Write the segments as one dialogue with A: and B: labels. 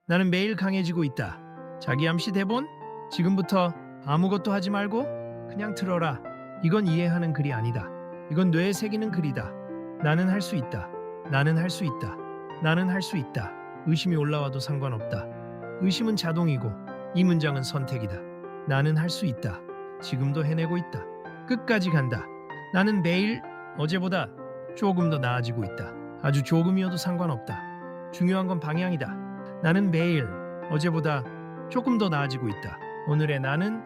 A: 나는 매일 강해지고 있다. 자기 암시 대본? 지금부터 아무것도 하지 말고 그냥 들어라. 이건 이해하는 글이 아니다. 이건 뇌에 새기는 글이다. 나는 할 수 있다. 나는 할 수 있다. 나는 할 수 있다. 의심이 올라와도 상관없다. 의심은 자동이고 이 문장은 선택이다. 나는 할 수 있다. 지금도 해내고 있다. 끝까지 간다. 나는 매일 어제보다 조금 더 나아지고 있다. 아주 조금이어도 상관없다. 중요한 건 방향이다. 나는 매일 어제보다 조금 더 나아지고 있다. 오늘의 나는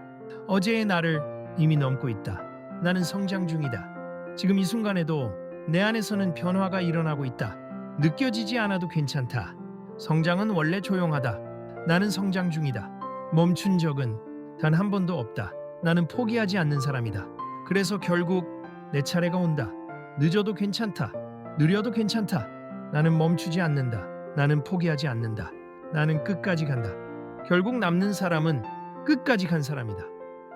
A: 어제의 나를 이미 넘고 있다. 나는 성장 중이다. 지금 이 순간에도 내 안에서는 변화가 일어나고 있다. 느껴지지 않아도 괜찮다. 성장은 원래 조용하다. 나는 성장 중이다. 멈춘 적은 단 한 번도 없다. 나는 포기하지 않는 사람이다. 그래서 결국 내 차례가 온다. 늦어도 괜찮다. 느려도 괜찮다. 나는 멈추지 않는다. 나는 포기하지 않는다. 나는 끝까지 간다. 결국 남는 사람은 끝까지 간 사람이다.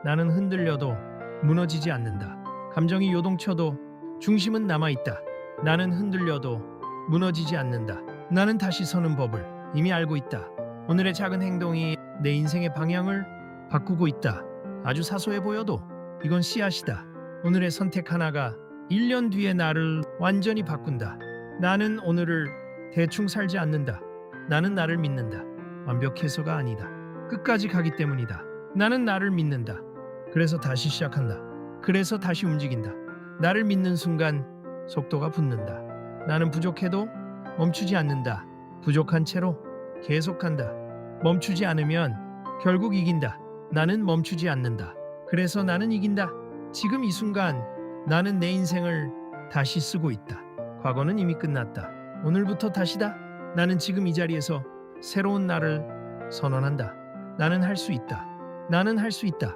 A: 나는 흔들려도 무너지지 않는다. 감정이 요동쳐도 중심은 남아있다. 나는 흔들려도 무너지지 않는다. 나는 다시 서는 법을 이미 알고 있다. 오늘의 작은 행동이 내 인생의 방향을 바꾸고 있다. 아주 사소해 보여도 이건 씨앗이다. 오늘의 선택 하나가 1년 뒤의 나를 완전히 바꾼다. 나는 오늘을 대충 살지 않는다. 나는 나를 믿는다. 완벽해서가 아니다. 끝까지 가기 때문이다. 나는 나를 믿는다. 그래서 다시 시작한다. 그래서 다시 움직인다. 나를 믿는 순간 속도가 붙는다. 나는 부족해도 멈추지 않는다. 부족한 채로 계속한다. 멈추지 않으면 결국 이긴다. 나는 멈추지 않는다. 그래서 나는 이긴다. 지금 이 순간 나는 내 인생을 다시 쓰고 있다. 과거는 이미 끝났다. 오늘부터 다시다. 나는 지금 이 자리에서 새로운 나를 선언한다. 나는 할 수 있다. 나는 할 수 있다.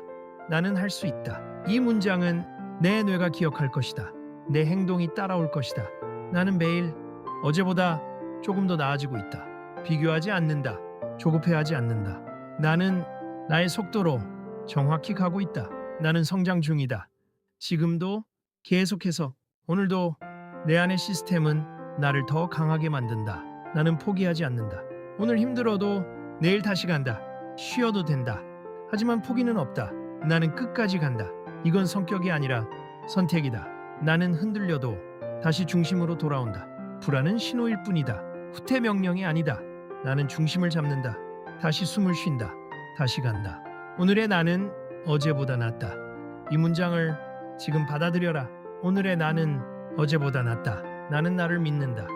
A: 나는 할 수 있다. 이 문장은 내 뇌가 기억할 것이다. 내 행동이 따라올 것이다. 나는 매일 어제보다 조금 더 나아지고 있다. 비교하지 않는다. 조급해하지 않는다. 나는 나의 속도로 정확히 가고 있다. 나는 성장 중이다. 지금도 계속해서 오늘도 내 안의 시스템은 나를 더 강하게 만든다. 나는 포기하지 않는다. 오늘 힘들어도 내일 다시 간다. 쉬어도 된다. 하지만 포기는 없다. 나는 끝까지 간다. 이건 성격이 아니라 선택이다. 나는 흔들려도 다시 중심으로 돌아온다. 불안은 신호일 뿐이다. 후퇴 명령이 아니다. 나는 중심을 잡는다. 다시 숨을 쉰다. 다시 간다. 오늘의 나는 어제보다 낫다. 이 문장을 지금 받아들여라. 오늘의 나는 어제보다 낫다. 나는 나를 믿는다.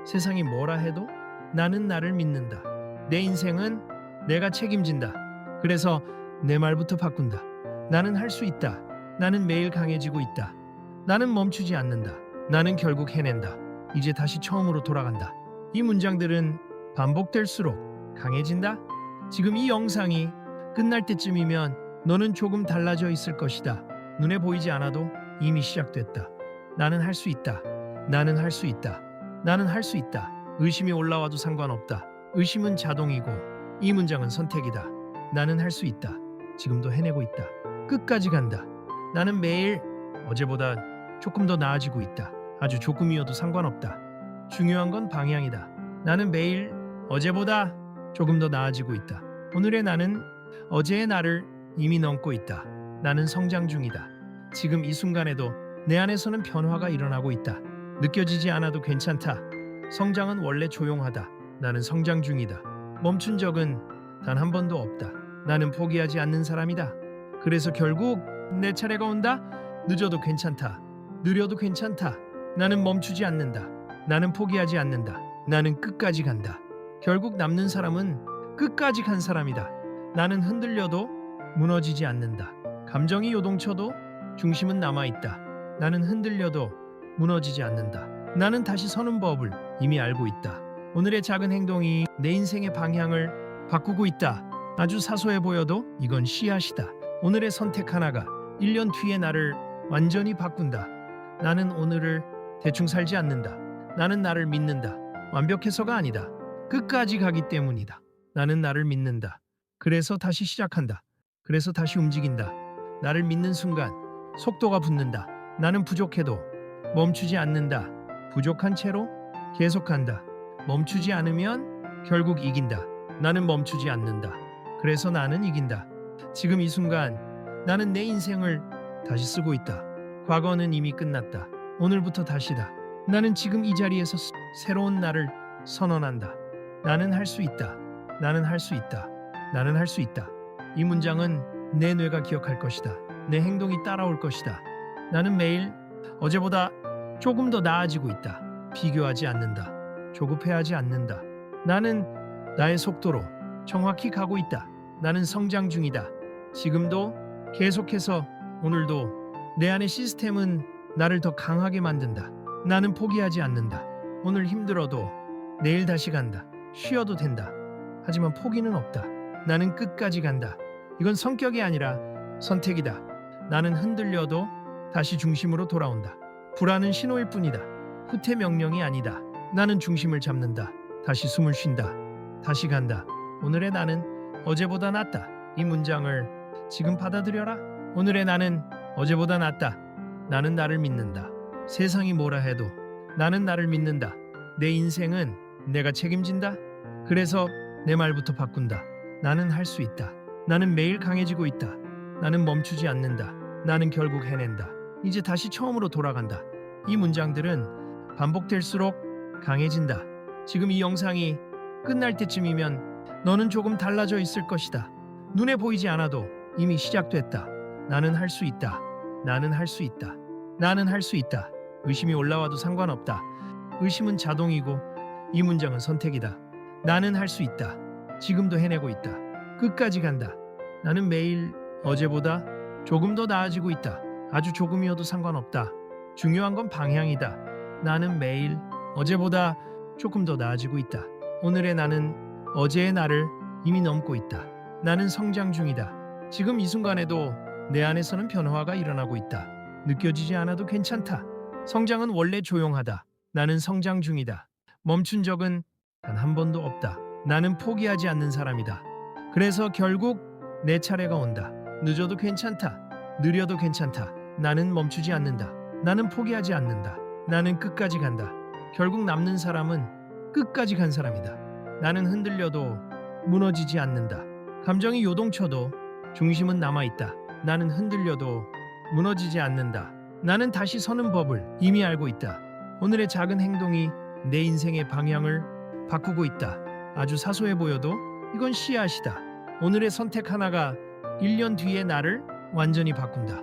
A: 세상이 뭐라 해도 나는 나를 믿는다. 내 인생은 내가 책임진다. 그래서 내 말부터 바꾼다. 나는 할 수 있다. 나는 매일 강해지고 있다. 나는 멈추지 않는다. 나는 결국 해낸다. 이제 다시 처음으로 돌아간다. 이 문장들은 반복될수록 강해진다. 지금 이 영상이 끝날 때쯤이면 너는 조금 달라져 있을 것이다. 눈에 보이지 않아도 이미 시작됐다. 나는 할 수 있다. 나는 할 수 있다. 나는 할 수 있다. 의심이 올라와도 상관없다. 의심은 자동이고 이 문장은 선택이다. 나는 할 수 있다. 지금도 해내고 있다. 끝까지 간다. 나는 매일 어제보다 조금 더 나아지고 있다. 아주 조금이어도 상관없다. 중요한 건 방향이다. 나는 매일 어제보다 조금 더 나아지고 있다. 오늘의 나는 어제의 나를 이미 넘고 있다. 나는 성장 중이다. 지금 이 순간에도 내 안에서는 변화가 일어나고 있다. 느껴지지 않아도 괜찮다. 성장은 원래 조용하다. 나는 성장 중이다. 멈춘 적은 단 한 번도 없다. 나는 포기하지 않는 사람이다. 그래서 결국 내 차례가 온다. 늦어도 괜찮다. 느려도 괜찮다. 나는 멈추지 않는다. 나는 포기하지 않는다. 나는 끝까지 간다. 결국 남는 사람은 끝까지 간 사람이다. 나는 흔들려도 무너지지 않는다. 감정이 요동쳐도 중심은 남아있다. 나는 흔들려도 무너지지 않는다. 나는 다시 서는 법을 이미 알고 있다. 오늘의 작은 행동이 내 인생의 방향을 바꾸고 있다. 아주 사소해 보여도 이건 씨앗이다. 오늘의 선택 하나가 1년 뒤의 나를 완전히 바꾼다. 나는 오늘을 대충 살지 않는다. 나는 나를 믿는다. 완벽해서가 아니다. 끝까지 가기 때문이다. 나는 나를 믿는다. 그래서 다시 시작한다. 그래서 다시 움직인다. 나를 믿는 순간 속도가 붙는다. 나는 부족해도 멈추지 않는다. 부족한 채로 계속한다. 멈추지 않으면 결국 이긴다. 나는 멈추지 않는다. 그래서 나는 이긴다. 지금 이 순간 나는 내 인생을 다시 쓰고 있다. 과거는 이미 끝났다. 오늘부터 다시다. 나는 지금 이 자리에서 새로운 나를 선언한다. 나는 할 수 있다. 나는 할 수 있다. 나는 할 수 있다. 이 문장은 내 뇌가 기억할 것이다. 내 행동이 따라올 것이다. 나는 매일 어제보다 조금 더 나아지고 있다. 비교하지 않는다. 조급해하지 않는다. 나는 나의 속도로 정확히 가고 있다. 나는 성장 중이다. 지금도 계속해서 오늘도 내 안의 시스템은 나를 더 강하게 만든다. 나는 포기하지 않는다. 오늘 힘들어도 내일 다시 간다. 쉬어도 된다. 하지만 포기는 없다. 나는 끝까지 간다. 이건 성격이 아니라 선택이다. 나는 흔들려도 다시 중심으로 돌아온다. 불안은 신호일 뿐이다. 후퇴 명령이 아니다. 나는 중심을 잡는다. 다시 숨을 쉰다. 다시 간다. 오늘의 나는 어제보다 낫다. 이 문장을 지금 받아들여라. 오늘의 나는 어제보다 낫다. 나는 나를 믿는다. 세상이 뭐라 해도 나는 나를 믿는다. 내 인생은 내가 책임진다. 그래서 내 말부터 바꾼다. 나는 할 수 있다. 나는 매일 강해지고 있다. 나는 멈추지 않는다. 나는 결국 해낸다. 이제 다시 처음으로 돌아간다. 이 문장들은 반복될수록 강해진다. 지금 이 영상이 끝날 때쯤이면 너는 조금 달라져 있을 것이다. 눈에 보이지 않아도 이미 시작됐다. 나는 할 수 있다. 나는 할 수 있다. 나는 할 수 있다. 의심이 올라와도 상관없다. 의심은 자동이고 이 문장은 선택이다. 나는 할 수 있다. 지금도 해내고 있다. 끝까지 간다. 나는 매일 어제보다 조금 더 나아지고 있다. 아주 조금이어도 상관없다. 중요한 건 방향이다. 나는 매일 어제보다 조금 더 나아지고 있다. 오늘의 나는 어제의 나를 이미 넘고 있다. 나는 성장 중이다. 지금 이 순간에도 내 안에서는 변화가 일어나고 있다. 느껴지지 않아도 괜찮다. 성장은 원래 조용하다. 나는 성장 중이다. 멈춘 적은 단 한 번도 없다. 나는 포기하지 않는 사람이다. 그래서 결국 내 차례가 온다. 늦어도 괜찮다. 느려도 괜찮다. 나는 멈추지 않는다. 나는 포기하지 않는다. 나는 끝까지 간다. 결국 남는 사람은 끝까지 간 사람이다. 나는 흔들려도 무너지지 않는다. 감정이 요동쳐도 중심은 남아있다. 나는 흔들려도 무너지지 않는다. 나는 다시 서는 법을 이미 알고 있다. 오늘의 작은 행동이 내 인생의 방향을 바꾸고 있다. 아주 사소해 보여도 이건 씨앗이다. 오늘의 선택 하나가 1년 뒤의 나를 완전히 바꾼다.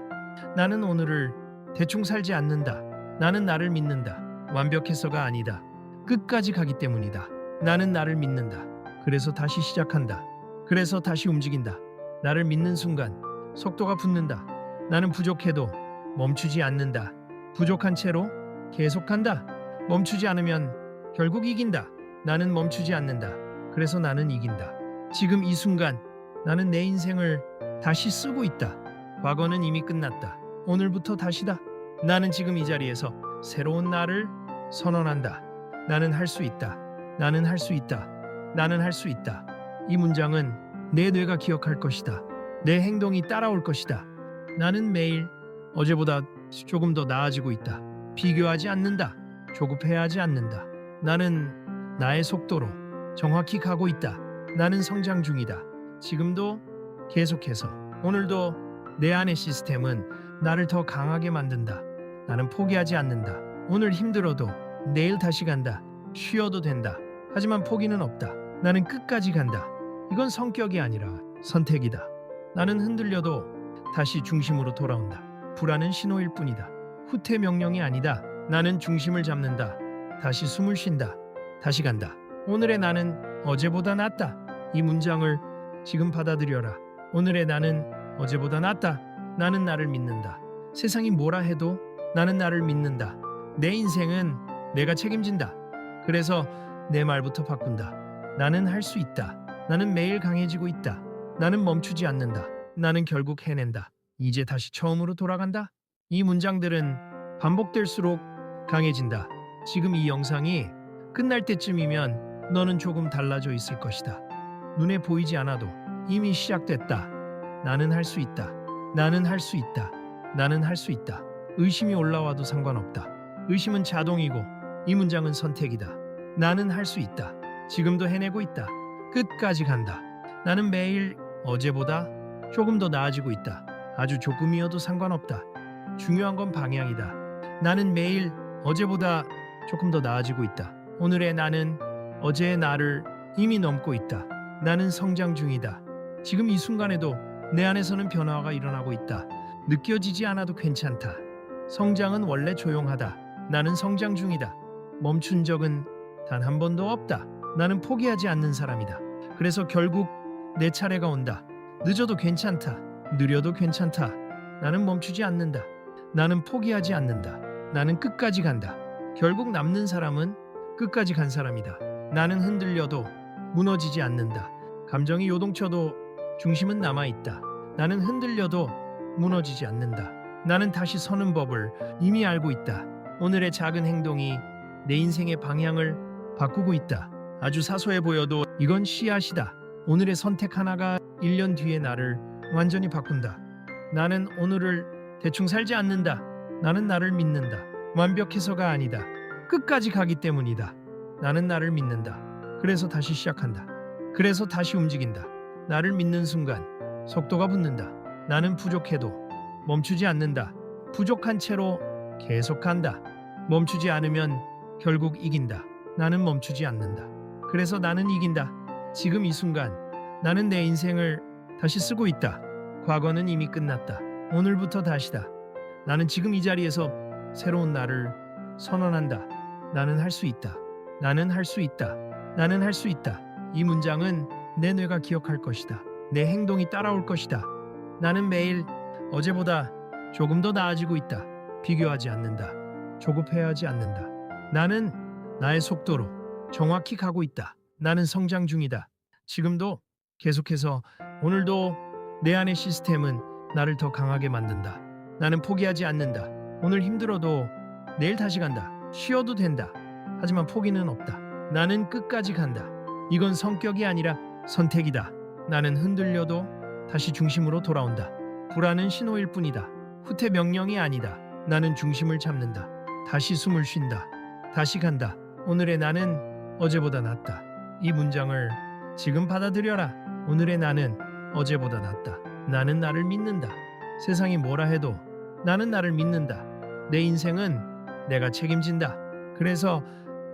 A: 나는 오늘을 대충 살지 않는다. 나는 나를 믿는다. 완벽해서가 아니다. 끝까지 가기 때문이다. 나는 나를 믿는다. 그래서 다시 시작한다. 그래서 다시 움직인다. 나를 믿는 순간 속도가 붙는다. 나는 부족해도 멈추지 않는다. 부족한 채로 계속한다. 멈추지 않으면 결국 이긴다. 나는 멈추지 않는다. 그래서 나는 이긴다. 지금 이 순간 나는 내 인생을 다시 쓰고 있다. 과거는 이미 끝났다. 오늘부터 다시다. 나는 지금 이 자리에서 새로운 나를 선언한다. 나는 할 수 있다. 나는 할 수 있다. 나는 할 수 있다. 이 문장은 내 뇌가 기억할 것이다. 내 행동이 따라올 것이다. 나는 매일 어제보다 조금 더 나아지고 있다. 비교하지 않는다. 조급해하지 않는다. 나는 나의 속도로 정확히 가고 있다. 나는 성장 중이다. 지금도 계속해서 오늘도 내 안의 시스템은 나를 더 강하게 만든다. 나는 포기하지 않는다. 오늘 힘들어도 내일 다시 간다. 쉬어도 된다. 하지만 포기는 없다. 나는 끝까지 간다. 이건 성격이 아니라 선택이다. 나는 흔들려도 다시 중심으로 돌아온다. 불안은 신호일 뿐이다. 후퇴 명령이 아니다. 나는 중심을 잡는다. 다시 숨을 쉰다. 다시 간다. 오늘의 나는 어제보다 낫다. 이 문장을 지금 받아들여라. 오늘의 나는 어제보다 낫다. 나는 나를 믿는다. 세상이 뭐라 해도 나는 나를 믿는다. 내 인생은 내가 책임진다. 그래서 내 말부터 바꾼다. 나는 할 수 있다. 나는 매일 강해지고 있다. 나는 멈추지 않는다. 나는 결국 해낸다. 이제 다시 처음으로 돌아간다. 이 문장들은 반복될수록 강해진다. 지금 이 영상이 끝날 때쯤이면 너는 조금 달라져 있을 것이다. 눈에 보이지 않아도 이미 시작됐다. 나는 할 수 있다. 나는 할 수 있다. 나는 할 수 있다. 의심이 올라와도 상관없다. 의심은 자동이고 이 문장은 선택이다. 나는 할 수 있다. 지금도 해내고 있다. 끝까지 간다. 나는 매일 어제보다 조금 더 나아지고 있다. 아주 조금이어도 상관없다. 중요한 건 방향이다. 나는 매일 어제보다 조금 더 나아지고 있다. 오늘의 나는 어제의 나를 이미 넘고 있다. 나는 성장 중이다. 지금 이 순간에도 내 안에서는 변화가 일어나고 있다. 느껴지지 않아도 괜찮다. 성장은 원래 조용하다. 나는 성장 중이다. 멈춘 적은 단 한 번도 없다. 나는 포기하지 않는 사람이다. 그래서 결국 내 차례가 온다. 늦어도 괜찮다. 느려도 괜찮다. 나는 멈추지 않는다. 나는 포기하지 않는다. 나는 끝까지 간다. 결국 남는 사람은 끝까지 간 사람이다. 나는 흔들려도 무너지지 않는다. 감정이 요동쳐도 중심은 남아있다. 나는 흔들려도 무너지지 않는다. 나는 다시 서는 법을 이미 알고 있다. 오늘의 작은 행동이 내 인생의 방향을 바꾸고 있다. 아주 사소해 보여도 이건 씨앗이다. 오늘의 선택 하나가 1년 뒤의 나를 완전히 바꾼다. 나는 오늘을 대충 살지 않는다. 나는 나를 믿는다. 완벽해서가 아니다. 끝까지 가기 때문이다. 나는 나를 믿는다. 그래서 다시 시작한다. 그래서 다시 움직인다. 나를 믿는 순간 속도가 붙는다. 나는 부족해도 멈추지 않는다. 부족한 채로 계속 간다. 멈추지 않으면 결국 이긴다. 나는 멈추지 않는다. 그래서 나는 이긴다. 지금 이 순간 나는 내 인생을 다시 쓰고 있다. 과거는 이미 끝났다. 오늘부터 다시다. 나는 지금 이 자리에서 새로운 나를 선언한다. 나는 할 수 있다. 나는 할 수 있다. 나는 할 수 있다. 이 문장은 내 뇌가 기억할 것이다. 내 행동이 따라올 것이다. 나는 매일 어제보다 조금 더 나아지고 있다. 비교하지 않는다. 조급해하지 않는다. 나는 나의 속도로 정확히 가고 있다. 나는 성장 중이다. 지금도 계속해서 오늘도 내 안의 시스템은 나를 더 강하게 만든다. 나는 포기하지 않는다. 오늘 힘들어도 내일 다시 간다. 쉬어도 된다. 하지만 포기는 없다. 나는 끝까지 간다. 이건 성격이 아니라 선택이다. 나는 흔들려도 다시 중심으로 돌아온다. 불안은 신호일 뿐이다. 후퇴 명령이 아니다. 나는 중심을 잡는다. 다시 숨을 쉰다. 다시 간다. 오늘의 나는 어제보다 낫다. 이 문장을 지금 받아들여라. 오늘의 나는 어제보다 낫다. 나는 나를 믿는다. 세상이 뭐라 해도 나는 나를 믿는다. 내 인생은 내가 책임진다. 그래서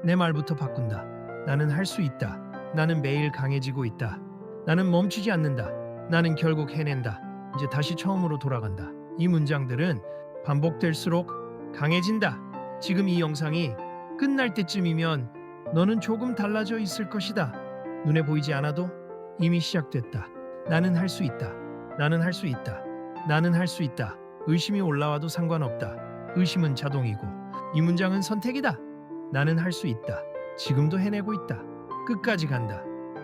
A: 내 말부터 바꾼다. 나는 할 수 있다. 나는 매일 강해지고 있다. 나는 멈추지 않는다. 나는 결국 해낸다. 이제 다시 처음으로 돌아간다. 이 문장들은 반복될수록 강해진다. 지금 이 영상이 끝날 때쯤이면 너는 조금 달라져 있을 것이다. 눈에 보이지 않아도 이미 시작됐다. 나는 할 수 있다. 나는 할 수 있다. 나는 할 수 있다. 의심이 올라와도 상관없다. 의심은 자동이고 이 문장은 선택이다. 나는 할 수 있다. 지금도 해내고 있다. 끝까지 간다.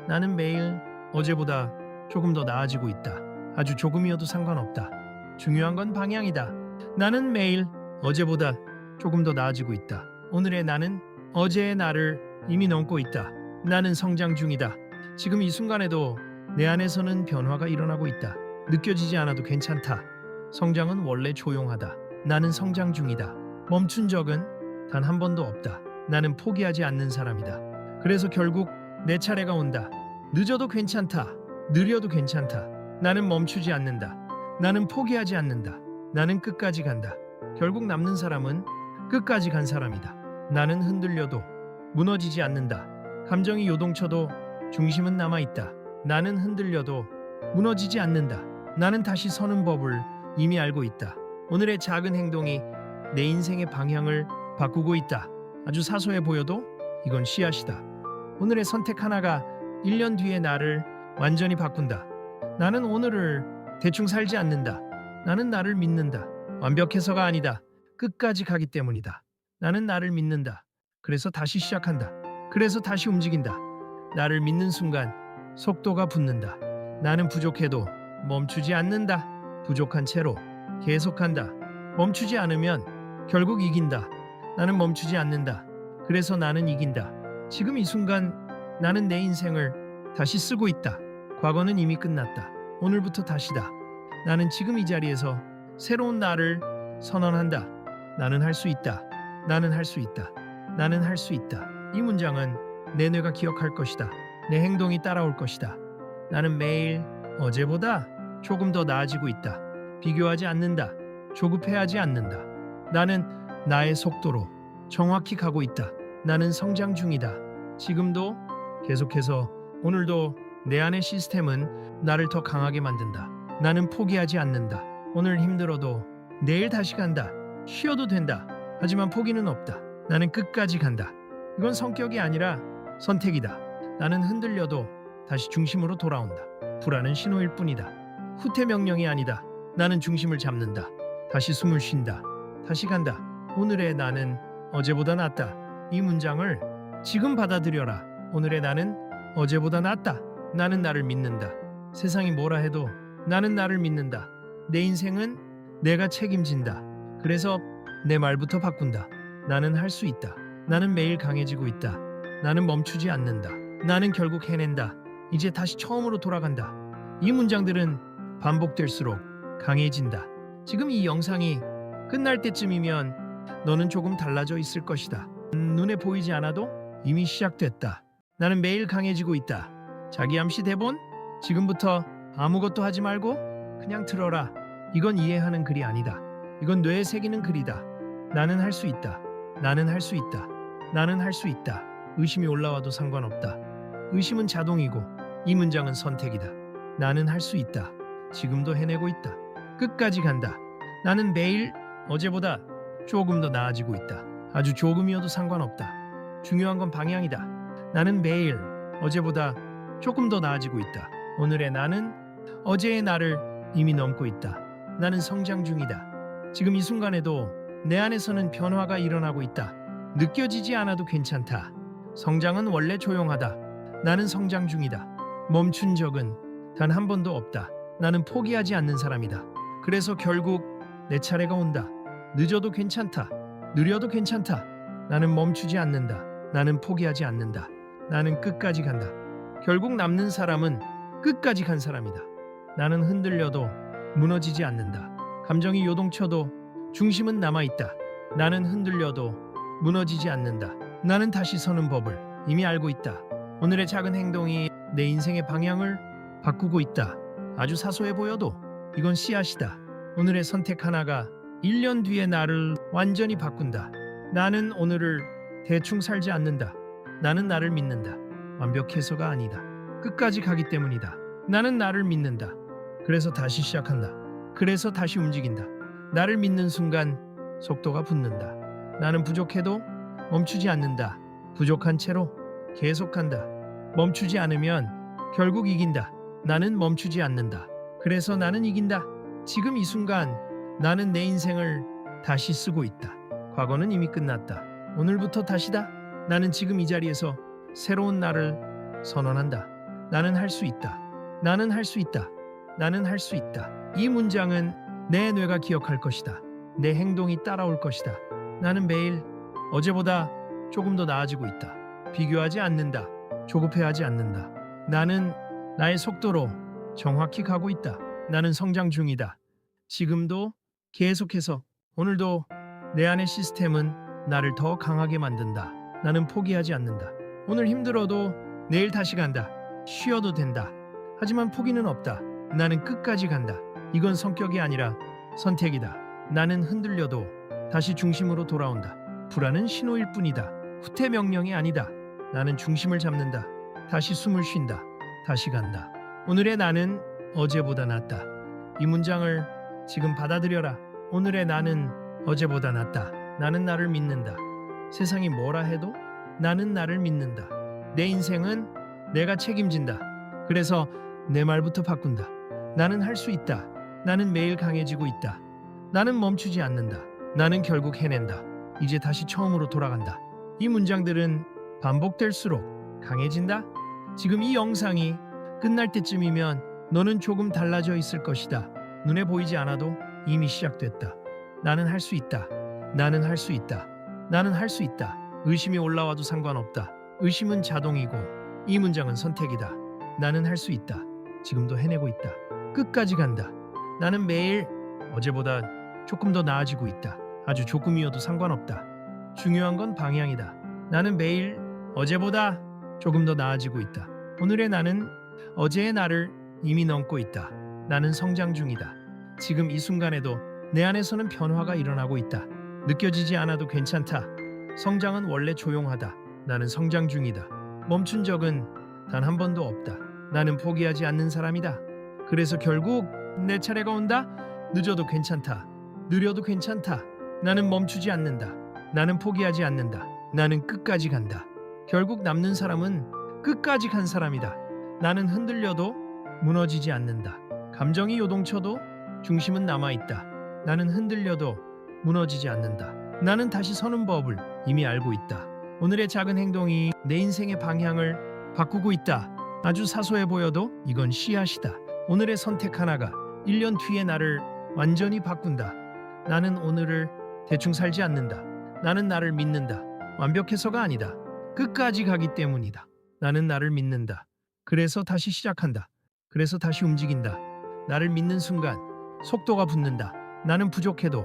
A: 나는 매일 어제보다 조금 더 나아지고 있다. 아주 조금이어도 상관없다. 중요한 건 방향이다. 나는 매일 어제보다 조금 더 나아지고 있다. 오늘의 나는 어제의 나를 이미 넘고 있다. 나는 성장 중이다. 지금 이 순간에도 내 안에서는 변화가 일어나고 있다. 느껴지지 않아도 괜찮다. 성장은 원래 조용하다. 나는 성장 중이다. 멈춘 적은 단 한 번도 없다. 나는 포기하지 않는 사람이다. 그래서 결국 내 차례가 온다. 늦어도 괜찮다. 느려도 괜찮다. 나는 멈추지 않는다. 나는 포기하지 않는다. 나는 끝까지 간다. 결국 남는 사람은 끝까지 간 사람이다. 나는 흔들려도 무너지지 않는다. 감정이 요동쳐도 중심은 남아있다. 나는 흔들려도 무너지지 않는다. 나는 다시 서는 법을 이미 알고 있다. 오늘의 작은 행동이 내 인생의 방향을 바꾸고 있다. 아주 사소해 보여도 이건 씨앗이다. 오늘의 선택 하나가 1년 뒤의 나를 완전히 바꾼다. 나는 오늘을 대충 살지 않는다. 나는 나를 믿는다. 완벽해서가 아니다. 끝까지 가기 때문이다. 나는 나를 믿는다. 그래서 다시 시작한다. 그래서 다시 움직인다. 나를 믿는 순간 속도가 붙는다. 나는 부족해도 멈추지 않는다. 부족한 채로 계속한다. 멈추지 않으면 결국 이긴다. 나는 멈추지 않는다. 그래서 나는 이긴다. 지금 이 순간 나는 내 인생을 다시 쓰고 있다. 과거는 이미 끝났다. 오늘부터 다시다. 나는 지금 이 자리에서 새로운 나를 선언한다. 나는 할 수 있다. 나는 할 수 있다. 나는 할 수 있다. 이 문장은 내 뇌가 기억할 것이다. 내 행동이 따라올 것이다. 나는 매일 어제보다 조금 더 나아지고 있다. 비교하지 않는다. 조급해하지 않는다. 나는 나의 속도로 정확히 가고 있다. 나는 성장 중이다. 지금도 계속해서 오늘도 내 안의 시스템은 나를 더 강하게 만든다. 나는 포기하지 않는다. 오늘 힘들어도 내일 다시 간다. 쉬어도 된다. 하지만 포기는 없다. 나는 끝까지 간다. 이건 성격이 아니라 선택이다. 나는 흔들려도 다시 중심으로 돌아온다. 불안은 신호일 뿐이다. 후퇴 명령이 아니다. 나는 중심을 잡는다. 다시 숨을 쉰다. 다시 간다. 오늘의 나는 어제보다 낫다. 이 문장을 지금 받아들여라. 오늘의 나는 어제보다 낫다. 나는 나를 믿는다. 세상이 뭐라 해도 나는 나를 믿는다. 내 인생은 내가 책임진다. 그래서 내 말부터 바꾼다. 나는 할 수 있다. 나는 매일 강해지고 있다. 나는 멈추지 않는다. 나는 결국 해낸다. 이제 다시 처음으로 돌아간다. 이 문장들은 반복될수록 강해진다. 지금 이 영상이 끝날 때쯤이면 너는 조금 달라져 있을 것이다. 눈에 보이지 않아도 이미 시작됐다. 나는 매일 강해지고 있다. 자기 암시 대본? 지금부터 아무것도 하지 말고 그냥 들어라. 이건 이해하는 글이 아니다. 이건 뇌에 새기는 글이다. 나는 할 수 있다. 나는 할 수 있다. 나는 할 수 있다. 의심이 올라와도 상관없다. 의심은 자동이고 이 문장은 선택이다. 나는 할 수 있다. 지금도 해내고 있다. 끝까지 간다. 나는 매일 어제보다 조금 더 나아지고 있다. 아주 조금이어도 상관없다. 중요한 건 방향이다. 나는 매일 어제보다 조금 더 나아지고 있다. 오늘의 나는 어제의 나를 이미 넘고 있다. 나는 성장 중이다. 지금 이 순간에도 내 안에서는 변화가 일어나고 있다. 느껴지지 않아도 괜찮다. 성장은 원래 조용하다. 나는 성장 중이다. 멈춘 적은 단 한 번도 없다. 나는 포기하지 않는 사람이다. 그래서 결국 내 차례가 온다. 늦어도 괜찮다. 느려도 괜찮다. 나는 멈추지 않는다. 나는 포기하지 않는다. 나는 끝까지 간다. 결국 남는 사람은 끝까지 간 사람이다. 나는 흔들려도 무너지지 않는다. 감정이 요동쳐도 중심은 남아있다. 나는 흔들려도 무너지지 않는다. 나는 다시 서는 법을 이미 알고 있다. 오늘의 작은 행동이 내 인생의 방향을 바꾸고 있다. 아주 사소해 보여도 이건 씨앗이다. 오늘의 선택 하나가 1년 뒤의 나를 완전히 바꾼다. 나는 오늘을 대충 살지 않는다. 나는 나를 믿는다. 완벽해서가 아니다. 끝까지 가기 때문이다. 나는 나를 믿는다. 그래서 다시 시작한다. 그래서 다시 움직인다. 나를 믿는 순간 속도가 붙는다. 나는 부족해도 멈추지 않는다. 부족한 채로 계속한다. 멈추지 않으면 결국 이긴다. 나는 멈추지 않는다. 그래서 나는 이긴다. 지금 이 순간 나는 내 인생을 다시 쓰고 있다. 과거는 이미 끝났다. 오늘부터 다시다. 나는 지금 이 자리에서 새로운 나를 선언한다. 나는 할 수 있다. 나는 할 수 있다. 나는 할 수 있다. 이 문장은 내 뇌가 기억할 것이다. 내 행동이 따라올 것이다. 나는 매일 어제보다 조금 더 나아지고 있다. 비교하지 않는다. 조급해하지 않는다. 나는 나의 속도로 정확히 가고 있다. 나는 성장 중이다. 지금도 계속해서 오늘도 내 안의 시스템은 나를 더 강하게 만든다. 나는 포기하지 않는다. 오늘 힘들어도 내일 다시 간다. 쉬어도 된다. 하지만 포기는 없다. 나는 끝까지 간다. 이건 성격이 아니라 선택이다. 나는 흔들려도 다시 중심으로 돌아온다. 불안은 신호일 뿐이다. 후퇴 명령이 아니다. 나는 중심을 잡는다. 다시 숨을 쉰다. 다시 간다. 오늘의 나는 어제보다 낫다. 이 문장을 지금 받아들여라. 오늘의 나는 어제보다 낫다. 나는 나를 믿는다. 세상이 뭐라 해도 나는 나를 믿는다. 내 인생은 내가 책임진다. 그래서 내 말부터 바꾼다. 나는 할 수 있다. 나는 매일 강해지고 있다. 나는 멈추지 않는다. 나는 결국 해낸다. 이제 다시 처음으로 돌아간다. 이 문장들은 반복될수록 강해진다. 지금 이 영상이 끝날 때쯤이면 너는 조금 달라져 있을 것이다. 눈에 보이지 않아도 이미 시작됐다. 나는 할 수 있다. 나는 할 수 있다. 나는 할 수 있다. 의심이 올라와도 상관없다. 의심은 자동이고 이 문장은 선택이다. 나는 할 수 있다. 지금도 해내고 있다. 끝까지 간다. 나는 매일 어제보다 조금 더 나아지고 있다. 아주 조금이어도 상관없다. 중요한 건 방향이다. 나는 매일 어제보다 조금 더 나아지고 있다. 오늘의 나는 어제의 나를 이미 넘고 있다. 나는 성장 중이다. 지금 이 순간에도 내 안에서는 변화가 일어나고 있다. 느껴지지 않아도 괜찮다. 성장은 원래 조용하다. 나는 성장 중이다. 멈춘 적은 단 한 번도 없다. 나는 포기하지 않는 사람이다. 그래서 결국 내 차례가 온다. 늦어도 괜찮다. 느려도 괜찮다. 나는 멈추지 않는다. 나는 포기하지 않는다. 나는 끝까지 간다. 결국 남는 사람은 끝까지 간 사람이다. 나는 흔들려도 무너지지 않는다. 감정이 요동쳐도 중심은 남아있다. 나는 흔들려도 무너지지 않는다. 나는 다시 서는 법을 이미 알고 있다. 오늘의 작은 행동이 내 인생의 방향을 바꾸고 있다. 아주 사소해 보여도 이건 씨앗이다. 오늘의 선택 하나가 1년 뒤의 나를 완전히 바꾼다. 나는 오늘을 대충 살지 않는다. 나는 나를 믿는다. 완벽해서가 아니다. 끝까지 가기 때문이다. 나는 나를 믿는다. 그래서 다시 시작한다. 그래서 다시 움직인다. 나를 믿는 순간 속도가 붙는다. 나는 부족해도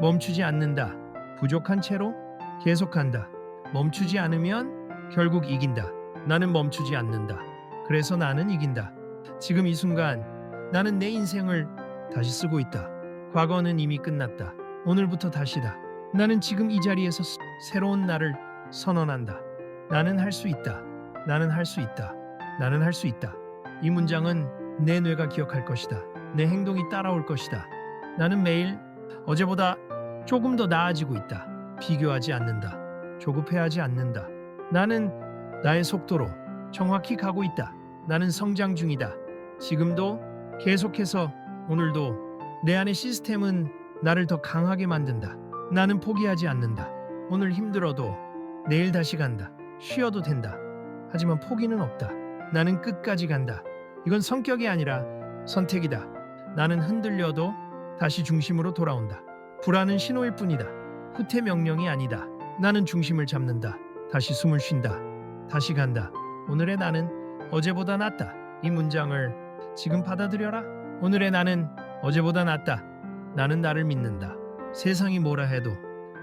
A: 멈추지 않는다. 부족한 채로 계속한다. 멈추지 않으면 결국 이긴다. 나는 멈추지 않는다. 그래서 나는 이긴다. 지금 이 순간 나는 내 인생을 다시 쓰고 있다. 과거는 이미 끝났다. 오늘부터 다시다. 나는 지금 이 자리에서 새로운 나를 선언한다. 나는 할 수 있다. 나는 할 수 있다. 나는 할 수 있다. 이 문장은 내 뇌가 기억할 것이다. 내 행동이 따라올 것이다. 나는 매일 어제보다 조금 더 나아지고 있다. 비교하지 않는다. 조급해하지 않는다. 나는 나의 속도로 정확히 가고 있다. 나는 성장 중이다. 지금도 계속해서 오늘도 내 안의 시스템은 나를 더 강하게 만든다. 나는 포기하지 않는다. 오늘 힘들어도 내일 다시 간다. 쉬어도 된다. 하지만 포기는 없다. 나는 끝까지 간다. 이건 성격이 아니라 선택이다. 나는 흔들려도 다시 중심으로 돌아온다. 불안은 신호일 뿐이다. 후퇴 명령이 아니다. 나는 중심을 잡는다. 다시 숨을 쉰다. 다시 간다. 오늘의 나는 어제보다 낫다. 이 문장을 지금 받아들여라. 오늘의 나는 어제보다 낫다. 나는 나를 믿는다. 세상이 뭐라 해도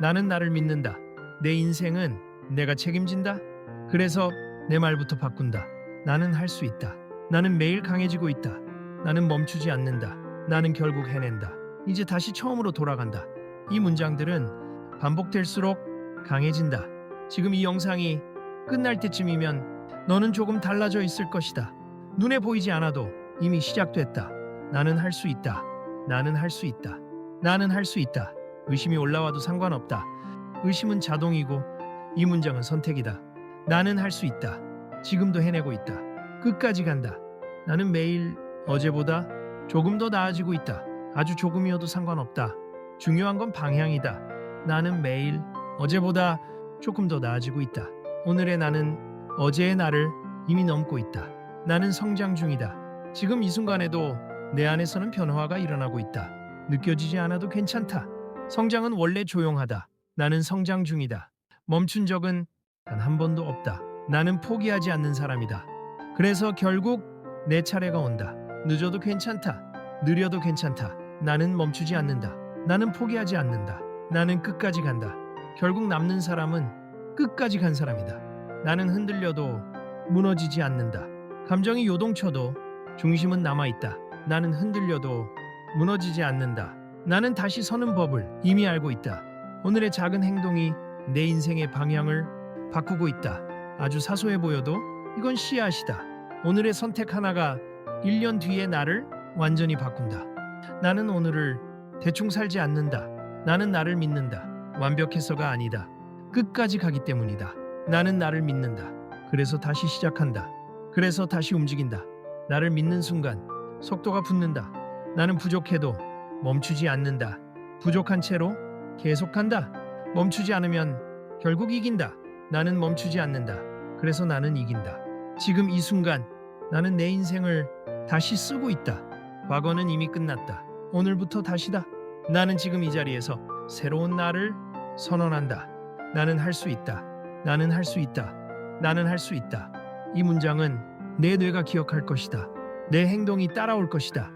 A: 나는 나를 믿는다. 내 인생은 내가 책임진다. 그래서 내 말부터 바꾼다. 나는 할 수 있다. 나는 매일 강해지고 있다. 나는 멈추지 않는다. 나는 결국 해낸다. 이제 다시 처음으로 돌아간다. 이 문장들은 반복될수록 강해진다. 지금 이 영상이 끝날 때쯤이면 너는 조금 달라져 있을 것이다. 눈에 보이지 않아도 이미 시작됐다. 나는 할 수 있다. 나는 할 수 있다. 나는 할 수 있다. 의심이 올라와도 상관없다. 의심은 자동이고 이 문장은 선택이다. 나는 할 수 있다. 지금도 해내고 있다. 끝까지 간다. 나는 매일 어제보다 조금 더 나아지고 있다. 아주 조금이어도 상관없다. 중요한 건 방향이다. 나는 매일 어제보다 조금 더 나아지고 있다. 오늘의 나는 어제의 나를 이미 넘고 있다. 나는 성장 중이다. 지금 이 순간에도 내 안에서는 변화가 일어나고 있다. 느껴지지 않아도 괜찮다. 성장은 원래 조용하다. 나는 성장 중이다. 멈춘 적은 단 한 번도 없다. 나는 포기하지 않는 사람이다. 그래서 결국 내 차례가 온다. 늦어도 괜찮다. 느려도 괜찮다. 나는 멈추지 않는다. 나는 포기하지 않는다. 나는 끝까지 간다. 결국 남는 사람은 끝까지 간 사람이다. 나는 흔들려도 무너지지 않는다. 감정이 요동쳐도 중심은 남아있다. 나는 흔들려도 무너지지 않는다. 나는 다시 서는 법을 이미 알고 있다. 오늘의 작은 행동이 내 인생의 방향을 바꾸고 있다. 아주 사소해 보여도 이건 씨앗이다. 오늘의 선택 하나가 1년 뒤의 나를 완전히 바꾼다. 나는 오늘을 대충 살지 않는다. 나는 나를 믿는다. 완벽해서가 아니다. 끝까지 가기 때문이다. 나는 나를 믿는다. 그래서 다시 시작한다. 그래서 다시 움직인다. 나를 믿는 순간 속도가 붙는다. 나는 부족해도 멈추지 않는다. 부족한 채로 계속한다. 멈추지 않으면 결국 이긴다. 나는 멈추지 않는다. 그래서 나는 이긴다. 지금 이 순간 나는 내 인생을 다시 쓰고 있다. 과거는 이미 끝났다. 오늘부터 다시다. 나는 지금 이 자리에서 새로운 나를 선언한다. 나는 할 수 있다. 나는 할 수 있다. 나는 할 수 있다. 이 문장은 내 뇌가 기억할 것이다. 내 행동이 따라올 것이다.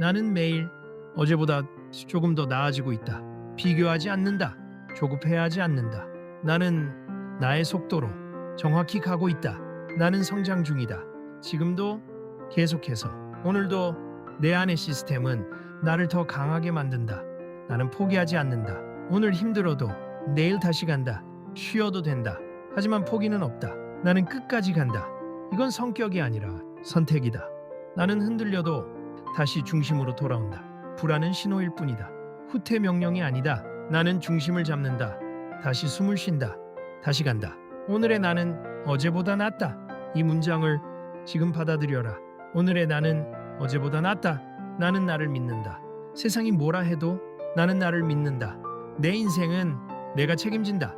A: 나는 매일 어제보다 조금 더 나아지고 있다. 비교하지 않는다. 조급해하지 않는다. 나는 나의 속도로 정확히 가고 있다. 나는 성장 중이다. 지금도 계속해서 오늘도 내 안의 시스템은 나를 더 강하게 만든다. 나는 포기하지 않는다. 오늘 힘들어도 내일 다시 간다. 쉬어도 된다. 하지만 포기는 없다. 나는 끝까지 간다. 이건 성격이 아니라 선택이다. 나는 흔들려도 다시 중심으로 돌아온다. 불안은 신호일 뿐이다. 후퇴 명령이 아니다. 나는 중심을 잡는다. 다시 숨을 쉰다. 다시 간다. 오늘의 나는 어제보다 낫다. 이 문장을 지금 받아들여라. 오늘의 나는 어제보다 낫다. 나는 나를 믿는다. 세상이 뭐라 해도 나는 나를 믿는다. 내 인생은 내가 책임진다.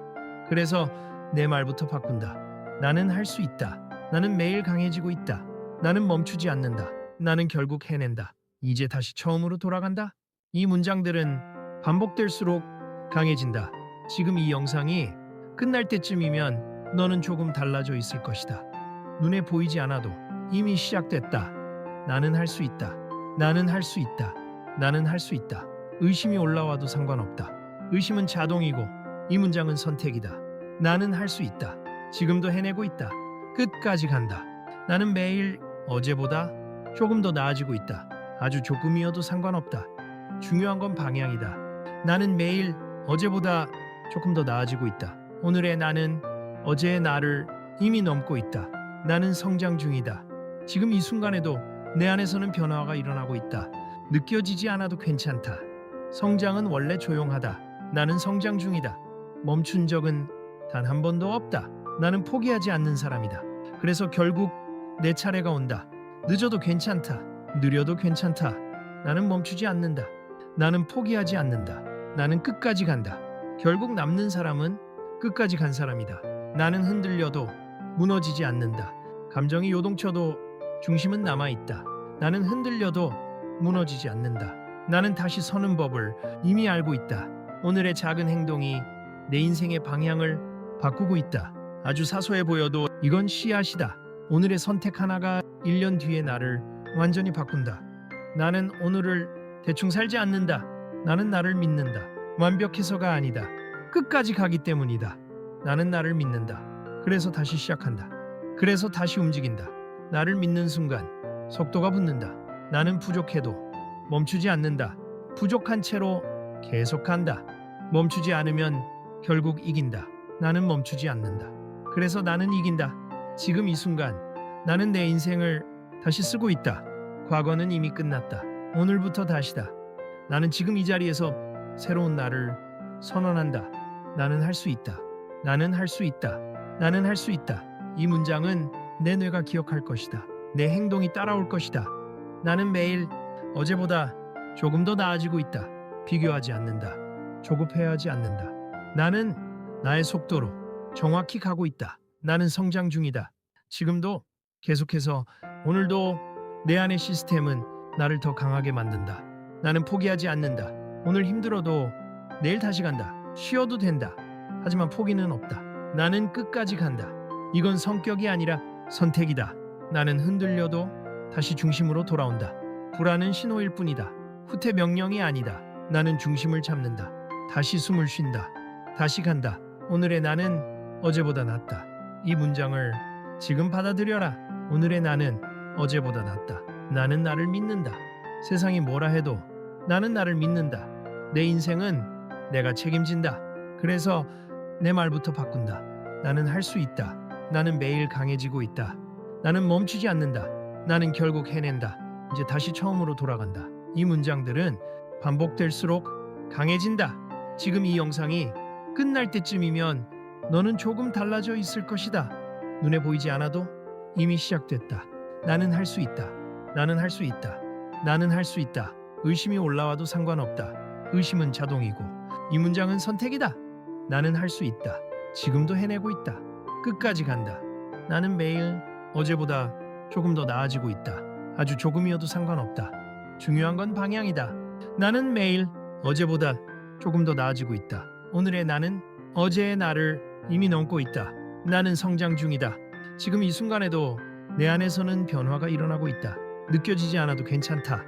A: 그래서 내 말부터 바꾼다. 나는 할 수 있다. 나는 매일 강해지고 있다. 나는 멈추지 않는다. 나는 결국 해낸다. 이제 다시 처음으로 돌아간다. 이 문장들은 반복될수록 강해진다. 지금 이 영상이 끝날 때쯤이면 너는 조금 달라져 있을 것이다. 눈에 보이지 않아도 이미 시작됐다. 나는 할 수 있다. 나는 할 수 있다. 나는 할 수 있다. 의심이 올라와도 상관없다. 의심은 자동이고 이 문장은 선택이다. 나는 할 수 있다. 지금도 해내고 있다. 끝까지 간다. 나는 매일 어제보다 조금 더 나아지고 있다. 아주 조금이어도 상관없다. 중요한 건 방향이다. 나는 매일 어제보다 조금 더 나아지고 있다. 오늘의 나는 어제의 나를 이미 넘고 있다. 나는 성장 중이다. 지금 이 순간에도 내 안에서는 변화가 일어나고 있다. 느껴지지 않아도 괜찮다. 성장은 원래 조용하다. 나는 성장 중이다. 멈춘 적은 단 한 번도 없다. 나는 포기하지 않는 사람이다. 그래서 결국 내 차례가 온다. 늦어도 괜찮다. 느려도 괜찮다. 나는 멈추지 않는다. 나는 포기하지 않는다. 나는 끝까지 간다. 결국 남는 사람은 끝까지 간 사람이다. 나는 흔들려도 무너지지 않는다. 감정이 요동쳐도 중심은 남아있다. 나는 흔들려도 무너지지 않는다. 나는 다시 서는 법을 이미 알고 있다. 오늘의 작은 행동이 내 인생의 방향을 바꾸고 있다. 아주 사소해 보여도 이건 씨앗이다. 오늘의 선택 하나가 1년 뒤의 나를 완전히 바꾼다. 나는 오늘을 대충 살지 않는다. 나는 나를 믿는다. 완벽해서가 아니다. 끝까지 가기 때문이다. 나는 나를 믿는다. 그래서 다시 시작한다. 그래서 다시 움직인다. 나를 믿는 순간 속도가 붙는다. 나는 부족해도 멈추지 않는다. 부족한 채로 계속 간다. 멈추지 않으면 결국 이긴다. 나는 멈추지 않는다. 그래서 나는 이긴다. 지금 이 순간 나는 내 인생을 다시 쓰고 있다. 과거는 이미 끝났다. 오늘부터 다시다. 나는 지금 이 자리에서 새로운 나를 선언한다. 나는 할 수 있다. 나는 할 수 있다. 나는 할 수 있다. 이 문장은 내 뇌가 기억할 것이다. 내 행동이 따라올 것이다. 나는 매일 어제보다 조금 더 나아지고 있다. 비교하지 않는다. 조급해하지 않는다. 나는 나의 속도로 정확히 가고 있다. 나는 성장 중이다. 지금도 계속해서 오늘도 내 안의 시스템은 나를 더 강하게 만든다. 나는 포기하지 않는다. 오늘 힘들어도 내일 다시 간다. 쉬어도 된다. 하지만 포기는 없다. 나는 끝까지 간다. 이건 성격이 아니라 선택이다. 나는 흔들려도 다시 중심으로 돌아온다. 불안은 신호일 뿐이다. 후퇴 명령이 아니다. 나는 중심을 잡는다. 다시 숨을 쉰다. 다시 간다. 오늘의 나는 어제보다 낫다. 이 문장을 지금 받아들여라. 오늘의 나는 어제보다 낫다. 나는 나를 믿는다. 세상이 뭐라 해도 나는 나를 믿는다. 내 인생은 내가 책임진다. 그래서 내 말부터 바꾼다. 나는 할 수 있다. 나는 매일 강해지고 있다. 나는 멈추지 않는다. 나는 결국 해낸다. 이제 다시 처음으로 돌아간다. 이 문장들은 반복될수록 강해진다. 지금 이 영상이 끝날 때쯤이면 너는 조금 달라져 있을 것이다. 눈에 보이지 않아도 이미 시작됐다. 나는 할 수 있다. 나는 할 수 있다. 나는 할 수 있다. 의심이 올라와도 상관없다. 의심은 자동이고 이 문장은 선택이다. 나는 할 수 있다. 지금도 해내고 있다. 끝까지 간다. 나는 매일 어제보다 조금 더 나아지고 있다. 아주 조금이어도 상관없다. 중요한 건 방향이다. 나는 매일 어제보다 조금 더 나아지고 있다. 오늘의 나는 어제의 나를 이미 넘고 있다. 나는 성장 중이다. 지금 이 순간에도 내 안에서는 변화가 일어나고 있다. 느껴지지 않아도 괜찮다.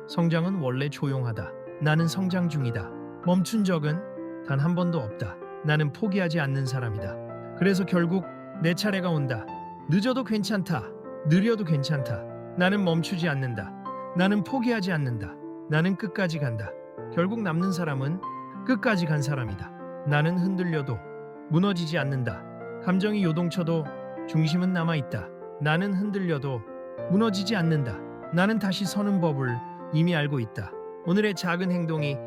A: 성장은 원래 조용하다. 나는 성장 중이다. 멈춘 적은 단 한 번도 없다. 나는 포기하지 않는 사람이다. 그래서 결국 내 차례가 온다. 늦어도 괜찮다. 느려도 괜찮다. 나는 멈추지 않는다. 나는 포기하지 않는다. 나는 끝까지 간다. 결국 남는 사람은 끝까지 간 사람이다. 나는 흔들려도 무너지지 않는다. 감정이 요동쳐도 중심은 남아있다. 나는 흔들려도 무너지지 않는다. 나는 다시 서는 법을 이미 알고 있다. 오늘의 작은 행동이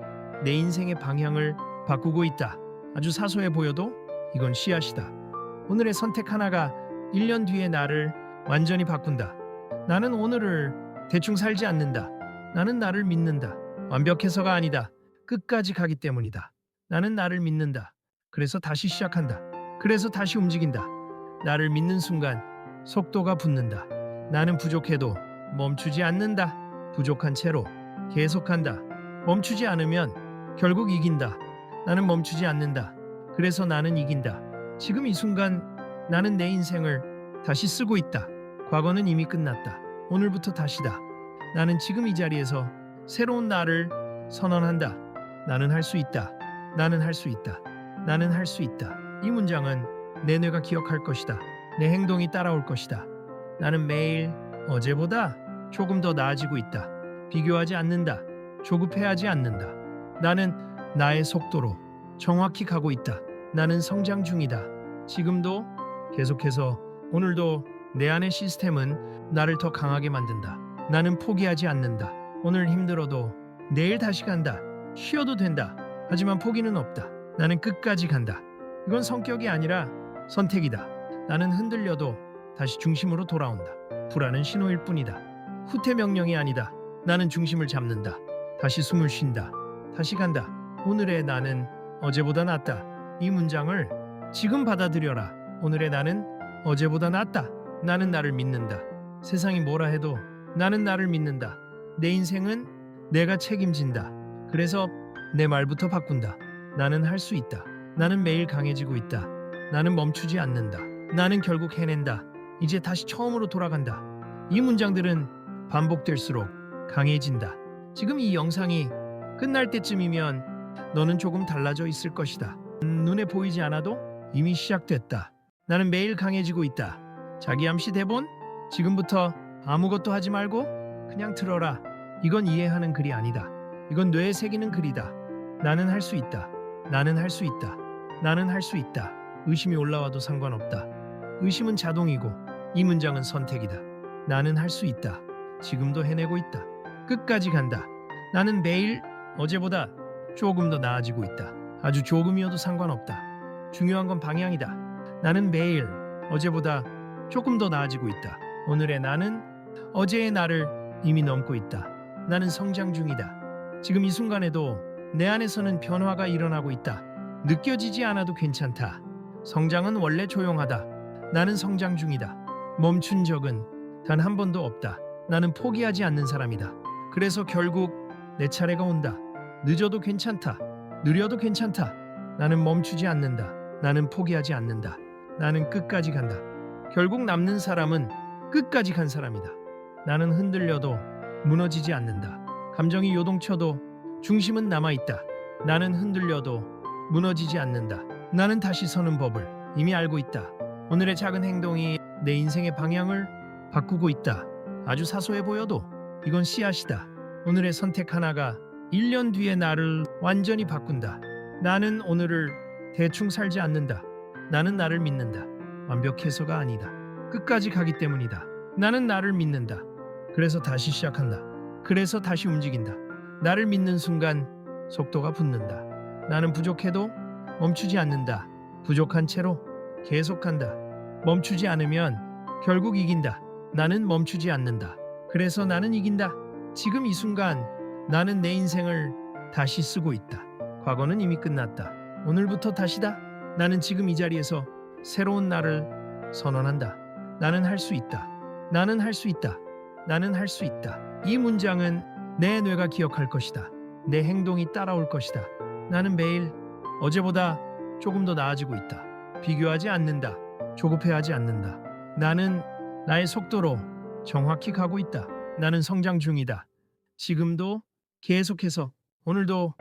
A: 내 인생의 방향을 바꾸고 있다. 아주 사소해 보여도 이건 씨앗이다. 오늘의 선택 하나가 1년 뒤의 나를 완전히 바꾼다. 나는 오늘을 대충 살지 않는다. 나는 나를 믿는다. 완벽해서가 아니다. 끝까지 가기 때문이다. 나는 나를 믿는다. 그래서 다시 시작한다. 그래서 다시 움직인다. 나를 믿는 순간 속도가 붙는다. 나는 부족해도 멈추지 않는다. 부족한 채로 계속한다. 멈추지 않으면 결국 이긴다. 나는 멈추지 않는다. 그래서 나는 이긴다. 지금 이 순간 나는 내 인생을 다시 쓰고 있다. 과거는 이미 끝났다. 오늘부터 다시다. 나는 지금 이 자리에서 새로운 나를 선언한다. 나는 할 수 있다. 나는 할 수 있다. 나는 할 수 있다. 이 문장은 내 뇌가 기억할 것이다. 내 행동이 따라올 것이다. 나는 매일 어제보다 조금 더 나아지고 있다. 비교하지 않는다. 조급해하지 않는다. 나는 나의 속도로 정확히 가고 있다. 나는 성장 중이다. 지금도 계속해서 오늘도 내 안의 시스템은 나를 더 강하게 만든다. 나는 포기하지 않는다. 오늘 힘들어도 내일 다시 간다. 쉬어도 된다. 하지만 포기는 없다. 나는 끝까지 간다. 이건 성격이 아니라 선택이다. 나는 흔들려도 다시 중심으로 돌아온다. 불안은 신호일 뿐이다. 후퇴 명령이 아니다. 나는 중심을 잡는다. 다시 숨을 쉰다. 다시 간다. 오늘의 나는 어제보다 낫다. 이 문장을 지금 받아들여라. 오늘의 나는 어제보다 낫다. 나는 나를 믿는다. 세상이 뭐라 해도 나는 나를 믿는다. 내 인생은 내가 책임진다. 그래서 내 말부터 바꾼다. 나는 할 수 있다. 나는 매일 강해지고 있다. 나는 멈추지 않는다. 나는 결국 해낸다. 이제 다시 처음으로 돌아간다. 이 문장들은 반복될수록 강해진다. 지금 이 영상이 끝날 때쯤이면 너는 조금 달라져 있을 것이다. 눈에 보이지 않아도 이미 시작됐다. 나는 매일 강해지고 있다. 자기 암시 대본? 지금부터 아무것도 하지 말고 그냥 들어라. 이건 이해하는 글이 아니다. 이건 뇌에 새기는 글이다. 나는 할 수 있다. 나는 할 수 있다. 나는 할 수 있다. 의심이 올라와도 상관없다. 의심은 자동이고 이 문장은 선택이다. 나는 할 수 있다. 지금도 해내고 있다. 끝까지 간다. 나는 매일 어제보다 조금 더 나아지고 있다. 아주 조금이어도 상관없다. 중요한 건 방향이다. 나는 매일 어제보다 조금 더 나아지고 있다. 오늘의 나는 어제의 나를 이미 넘고 있다. 나는 성장 중이다. 지금 이 순간에도 내 안에서는 변화가 일어나고 있다. 느껴지지 않아도 괜찮다. 성장은 원래 조용하다. 나는 성장 중이다. 멈춘 적은 단 한 번도 없다. 나는 포기하지 않는 사람이다. 그래서 결국 내 차례가 온다. 늦어도 괜찮다. 느려도 괜찮다. 나는 멈추지 않는다. 나는 포기하지 않는다. 나는 끝까지 간다. 결국 남는 사람은 끝까지 간 사람이다. 나는 흔들려도 무너지지 않는다. 감정이 요동쳐도 중심은 남아있다. 나는 흔들려도 무너지지 않는다. 나는 다시 서는 법을 이미 알고 있다. 오늘의 작은 행동이 내 인생의 방향을 바꾸고 있다. 아주 사소해 보여도 이건 씨앗이다. 오늘의 선택 하나가 1년 뒤의 나를 완전히 바꾼다. 나는 오늘을 대충 살지 않는다. 나는 나를 믿는다. 완벽해서가 아니다. 끝까지 가기 때문이다. 나는 나를 믿는다. 그래서 다시 시작한다. 그래서 다시 움직인다. 나를 믿는 순간 속도가 붙는다. 나는 부족해도 멈추지 않는다. 부족한 채로 계속한다. 멈추지 않으면 결국 이긴다. 나는 멈추지 않는다. 그래서 나는 이긴다. 지금 이 순간 나는 내 인생을 다시 쓰고 있다. 과거는 이미 끝났다. 오늘부터 다시다. 나는 지금 이 자리에서 새로운 나를 선언한다. 나는 할 수 있다. 나는 할 수 있다. 나는 할 수 있다. 이 문장은 내 뇌가 기억할 것이다. 내 행동이 따라올 것이다. 나는 매일 어제보다 조금 더 나아지고 있다. 비교하지 않는다. 조급해하지 않는다. 나는 나의 속도로 정확히 가고 있다. 나는 성장 중이다. 지금도 계속해서 오늘도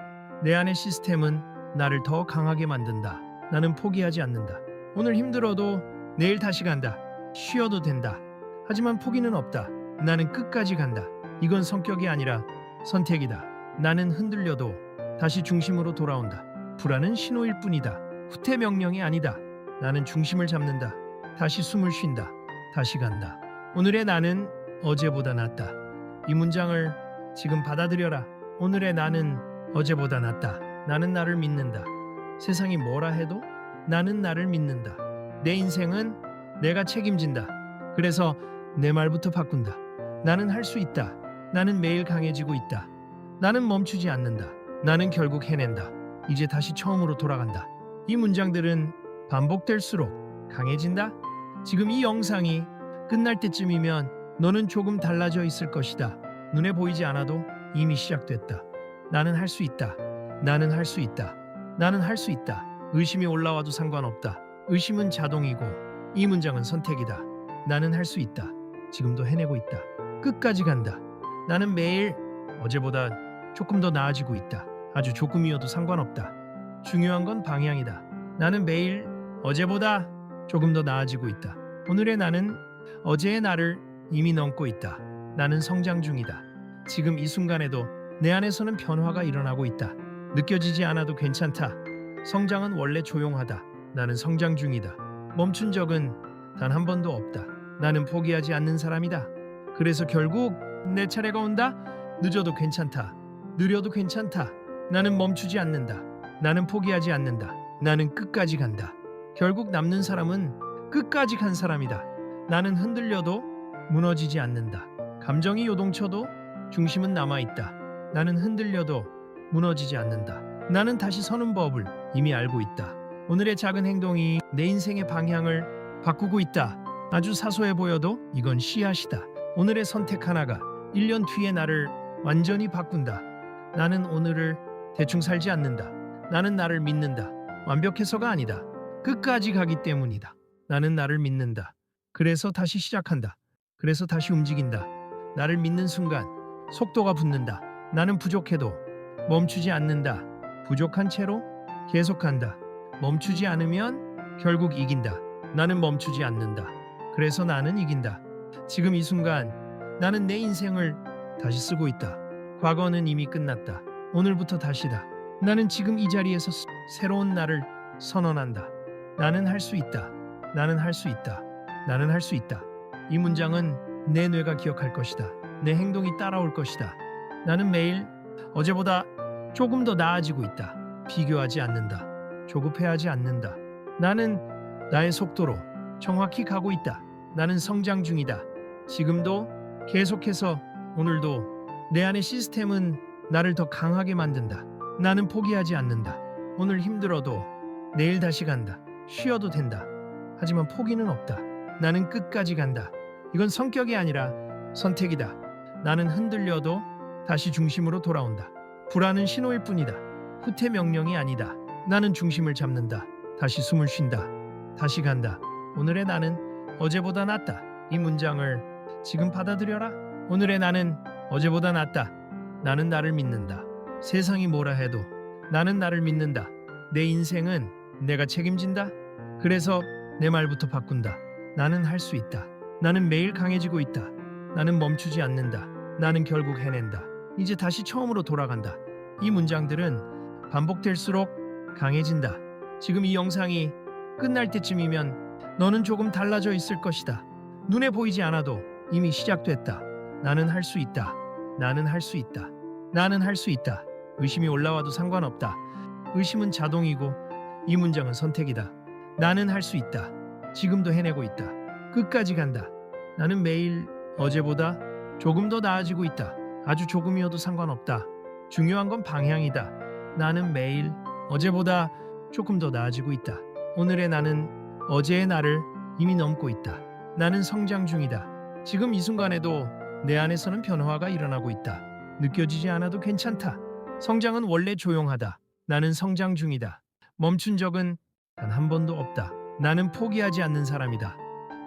A: 내 안의 시스템은 나를 더 강하게 만든다. 나는 포기하지 않는다. 오늘 힘들어도 내일 다시 간다. 쉬어도 된다. 하지만 포기는 없다. 나는 끝까지 간다. 이건 성격이 아니라 선택이다. 나는 흔들려도 다시 중심으로 돌아온다. 불안은 신호일 뿐이다. 후퇴 명령이 아니다. 나는 중심을 잡는다. 다시 숨을 쉰다. 다시 간다. 오늘의 나는 어제보다 낫다. 이 문장을 지금 받아들여라. 오늘의 나는 어제보다 낫다. 나는 나를 믿는다. 세상이 뭐라 해도 나는 나를 믿는다. 내 인생은 내가 책임진다. 그래서 내 말부터 바꾼다. 나는 할 수 있다. 나는 매일 강해지고 있다. 나는 멈추지 않는다. 나는 결국 해낸다. 이제 다시 처음으로 돌아간다. 이 문장들은 반복될수록 강해진다. 지금 이 영상이 끝날 때쯤이면 너는 조금 달라져 있을 것이다. 눈에 보이지 않아도 이미 시작됐다. 나는 할 수 있다. 나는 할 수 있다. 나는 할 수 있다. 의심이 올라와도 상관없다. 의심은 자동이고 이 문장은 선택이다. 나는 할 수 있다. 지금도 해내고 있다. 끝까지 간다. 나는 매일 어제보다 조금 더 나아지고 있다. 아주 조금이어도 상관없다. 중요한 건 방향이다. 나는 매일 어제보다 조금 더 나아지고 있다. 오늘의 나는 어제의 나를 이미 넘고 있다. 나는 성장 중이다. 지금 이 순간에도 내 안에서는 변화가 일어나고 있다. 느껴지지 않아도 괜찮다. 성장은 원래 조용하다. 나는 성장 중이다. 멈춘 적은 단 한 번도 없다. 나는 포기하지 않는 사람이다. 그래서 결국 내 차례가 온다. 늦어도 괜찮다. 느려도 괜찮다. 나는 멈추지 않는다. 나는 포기하지 않는다. 나는 끝까지 간다. 결국 남는 사람은 끝까지 간 사람이다. 나는 흔들려도 무너지지 않는다. 감정이 요동쳐도 중심은 남아있다. 나는 흔들려도 무너지지 않는다. 나는 다시 서는 법을 이미 알고 있다. 오늘의 작은 행동이 내 인생의 방향을 바꾸고 있다. 아주 사소해 보여도 이건 씨앗이다. 오늘의 선택 하나가 1년 뒤의 나를 완전히 바꾼다. 나는 오늘을 대충 살지 않는다. 나는 나를 믿는다. 완벽해서가 아니다. 끝까지 가기 때문이다. 나는 나를 믿는다. 그래서 다시 시작한다. 그래서 다시 움직인다. 나를 믿는 순간 속도가 붙는다. 나는 부족해도 멈추지 않는다. 부족한 채로 계속한다. 멈추지 않으면 결국 이긴다. 나는 멈추지 않는다. 그래서 나는 이긴다. 지금 이 순간 나는 내 인생을 다시 쓰고 있다. 과거는 이미 끝났다. 오늘부터 다시다. 나는 지금 이 자리에서 새로운 나를 선언한다. 나는 할 수 있다. 나는 할 수 있다. 나는 할 수 있다. 이 문장은 내 뇌가 기억할 것이다. 내 행동이 따라올 것이다. 나는 매일 어제보다 조금 더 나아지고 있다. 비교하지 않는다. 조급해하지 않는다. 나는 나의 속도로 정확히 가고 있다. 나는 성장 중이다. 지금도 계속해서 오늘도 내 안의 시스템은 나를 더 강하게 만든다. 나는 포기하지 않는다. 오늘 힘들어도 내일 다시 간다. 쉬어도 된다. 하지만 포기는 없다. 나는 끝까지 간다. 이건 성격이 아니라 선택이다. 나는 흔들려도 다시 중심으로 돌아온다. 불안은 신호일 뿐이다. 후퇴 명령이 아니다. 나는 중심을 잡는다. 다시 숨을 쉰다. 다시 간다. 오늘의 나는 어제보다 낫다. 이 문장을 지금 받아들여라. 오늘의 나는 어제보다 낫다. 나는 나를 믿는다. 세상이 뭐라 해도 나는 나를 믿는다. 내 인생은 내가 책임진다. 그래서 내 말부터 바꾼다. 나는 할 수 있다. 나는 매일 강해지고 있다. 나는 멈추지 않는다. 나는 결국 해낸다. 이제 다시 처음으로 돌아간다. 이 문장들은 반복될수록 강해진다. 지금 이 영상이 끝날 때쯤이면 너는 조금 달라져 있을 것이다. 눈에 보이지 않아도 이미 시작됐다. 나는 할 수 있다. 나는 할 수 있다. 나는 할 수 있다. 의심이 올라와도 상관없다. 의심은 자동이고 이 문장은 선택이다. 나는 할 수 있다. 지금도 해내고 있다. 끝까지 간다. 나는 매일 어제보다 조금 더 나아지고 있다. 아주 조금이어도 상관없다. 중요한 건 방향이다. 나는 매일 어제보다 조금 더 나아지고 있다. 오늘의 나는 어제의 나를 이미 넘고 있다. 나는 성장 중이다. 지금 이 순간에도 내 안에서는 변화가 일어나고 있다. 느껴지지 않아도 괜찮다. 성장은 원래 조용하다. 나는 성장 중이다. 멈춘 적은 단 한 번도 없다. 나는 포기하지 않는 사람이다.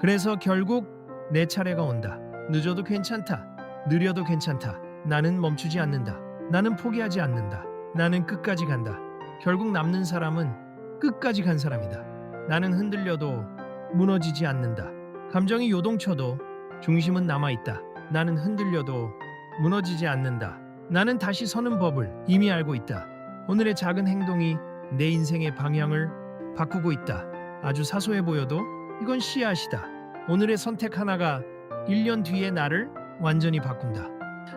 A: 그래서 결국 내 차례가 온다. 늦어도 괜찮다. 느려도 괜찮다. 나는 멈추지 않는다. 나는 포기하지 않는다. 나는 끝까지 간다. 결국 남는 사람은 끝까지 간 사람이다. 나는 흔들려도 무너지지 않는다. 감정이 요동쳐도 중심은 남아있다. 나는 흔들려도 무너지지 않는다. 나는 다시 서는 법을 이미 알고 있다. 오늘의 작은 행동이 내 인생의 방향을 바꾸고 있다. 아주 사소해 보여도 이건 씨앗이다. 오늘의 선택 하나가 1년 뒤의 나를 완전히 바꾼다.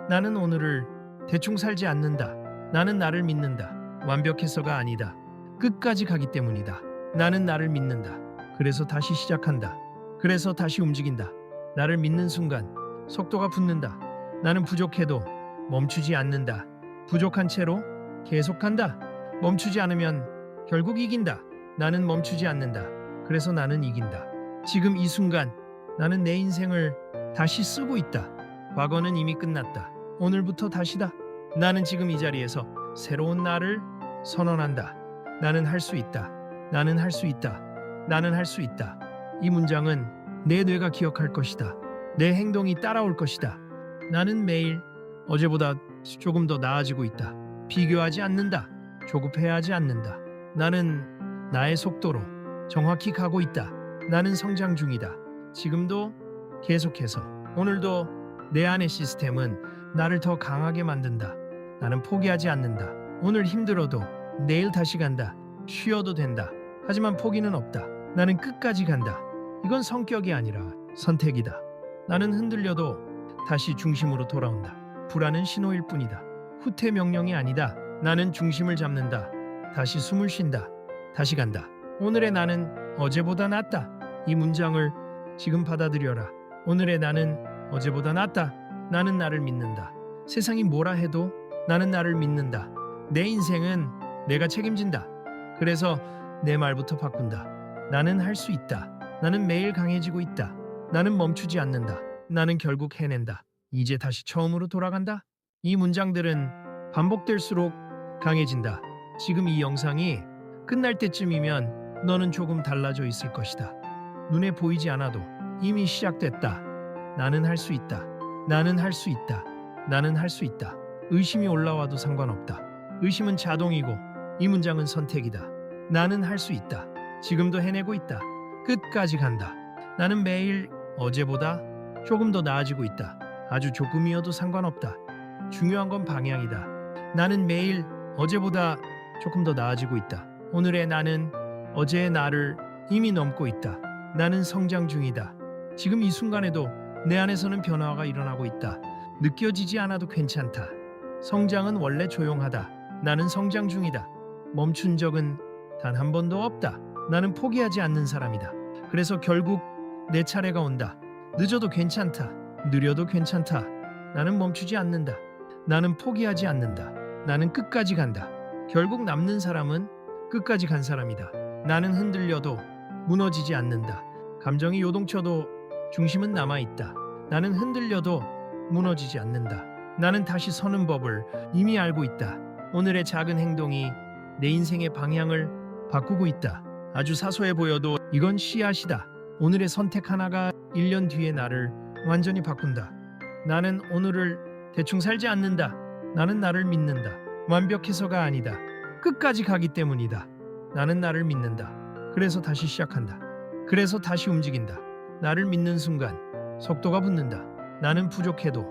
A: 나는 오늘을 대충 살지 않는다. 나는 나를 믿는다. 완벽해서가 아니다. 끝까지 가기 때문이다. 나는 나를 믿는다. 그래서 다시 시작한다. 그래서 다시 움직인다. 나를 믿는 순간 속도가 붙는다. 나는 부족해도 멈추지 않는다. 부족한 채로 계속한다. 멈추지 않으면 결국 이긴다. 나는 멈추지 않는다. 그래서 나는 이긴다. 지금 이 순간 나는 내 인생을 다시 쓰고 있다. 과거는 이미 끝났다. 오늘부터 다시다. 나는 지금 이 자리에서 새로운 나를 선언한다. 나는 할 수 있다. 나는 할 수 있다. 나는 할 수 있다. 이 문장은 내 뇌가 기억할 것이다. 내 행동이 따라올 것이다. 나는 매일 어제보다 조금 더 나아지고 있다. 비교하지 않는다. 조급해하지 않는다. 나는 나의 속도로 정확히 가고 있다. 나는 성장 중이다. 지금도 계속해서 오늘도 내 안의 시스템은 나를 더 강하게 만든다. 나는 포기하지 않는다. 오늘 힘들어도 내일 다시 간다. 쉬어도 된다. 하지만 포기는 없다. 나는 끝까지 간다. 이건 성격이 아니라 선택이다. 나는 흔들려도 다시 중심으로 돌아온다. 불안은 신호일 뿐이다. 후퇴 명령이 아니다. 나는 중심을 잡는다. 다시 숨을 쉰다. 다시 간다. 오늘의 나는 어제보다 낫다. 이 문장을 지금 받아들여라. 오늘의 나는 어제보다 낫다. 나는 나를 믿는다. 세상이 뭐라 해도 나는 나를 믿는다. 내 인생은 내가 책임진다. 그래서 내 말부터 바꾼다. 나는 할 수 있다. 나는 매일 강해지고 있다. 나는 멈추지 않는다. 나는 결국 해낸다. 이제 다시 처음으로 돌아간다. 이 문장들은 반복될수록 강해진다. 지금 이 영상이 끝날 때쯤이면 너는 조금 달라져 있을 것이다. 눈에 보이지 않아도 이미 시작됐다. 나는 할 수 있다. 나는 할 수 있다. 나는 할 수 있다. 의심이 올라와도 상관없다. 의심은 자동이고 이 문장은 선택이다. 나는 할 수 있다. 지금도 해내고 있다. 끝까지 간다. 나는 매일 어제보다 조금 더 나아지고 있다. 아주 조금이어도 상관없다. 중요한 건 방향이다. 나는 매일 어제보다 조금 더 나아지고 있다. 오늘의 나는 어제의 나를 이미 넘고 있다. 나는 성장 중이다. 지금 이 순간에도 내 안에서는 변화가 일어나고 있다. 느껴지지 않아도 괜찮다. 성장은 원래 조용하다. 나는 성장 중이다. 멈춘 적은 단 한 번도 없다. 나는 포기하지 않는 사람이다. 그래서 결국 내 차례가 온다. 늦어도 괜찮다. 느려도 괜찮다. 나는 멈추지 않는다. 나는 포기하지 않는다. 나는 끝까지 간다. 결국 남는 사람은 끝까지 간 사람이다. 나는 흔들려도 무너지지 않는다. 감정이 요동쳐도 중심은 남아있다. 나는 흔들려도 무너지지 않는다. 나는 다시 서는 법을 이미 알고 있다. 오늘의 작은 행동이 내 인생의 방향을 바꾸고 있다. 아주 사소해 보여도 이건 씨앗이다. 오늘의 선택 하나가 1년 뒤의 나를 완전히 바꾼다. 나는 오늘을 대충 살지 않는다. 나는 나를 믿는다. 완벽해서가 아니다. 끝까지 가기 때문이다. 나는 나를 믿는다. 그래서 다시 시작한다. 그래서 다시 움직인다. 나를 믿는 순간 속도가 붙는다. 나는 부족해도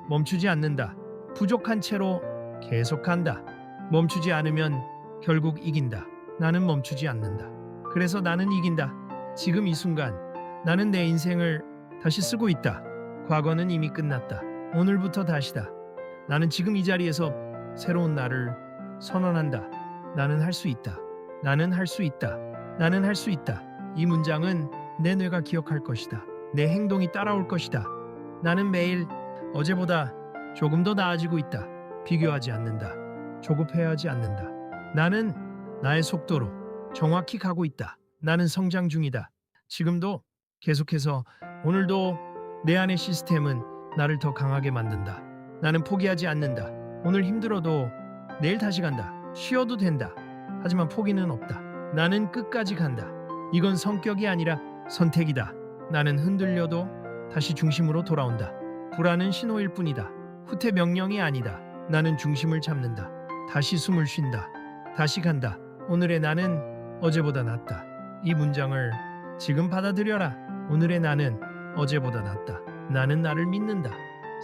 A: 멈추지 않는다. 부족한 채로 계속한다. 멈추지 않으면 결국 이긴다. 나는 멈추지 않는다. 그래서 나는 이긴다. 지금 이 순간 나는 내 인생을 다시 쓰고 있다. 과거는 이미 끝났다. 오늘부터 다시다. 나는 지금 이 자리에서 새로운 나를 선언한다. 나는 할 수 있다. 나는 할 수 있다. 나는 할 수 있다. 이 문장은 내 뇌가 기억할 것이다. 내 행동이 따라올 것이다. 나는 매일 어제보다 조금 더 나아지고 있다. 비교하지 않는다. 조급해하지 않는다. 나는 나의 속도로 정확히 가고 있다. 나는 성장 중이다. 지금도 계속해서 오늘도 내 안의 시스템은 나를 더 강하게 만든다. 나는 포기하지 않는다. 오늘 힘들어도 내일 다시 간다. 쉬어도 된다. 하지만 포기는 없다. 나는 끝까지 간다. 이건 성격이 아니라 선택이다. 나는 흔들려도 다시 중심으로 돌아온다. 불안은 신호일 뿐이다. 후퇴 명령이 아니다. 나는 중심을 잡는다. 다시 숨을 쉰다. 다시 간다. 오늘의 나는 어제보다 낫다. 이 문장을 지금 받아들여라. 오늘의 나는 어제보다 낫다. 나는 나를 믿는다.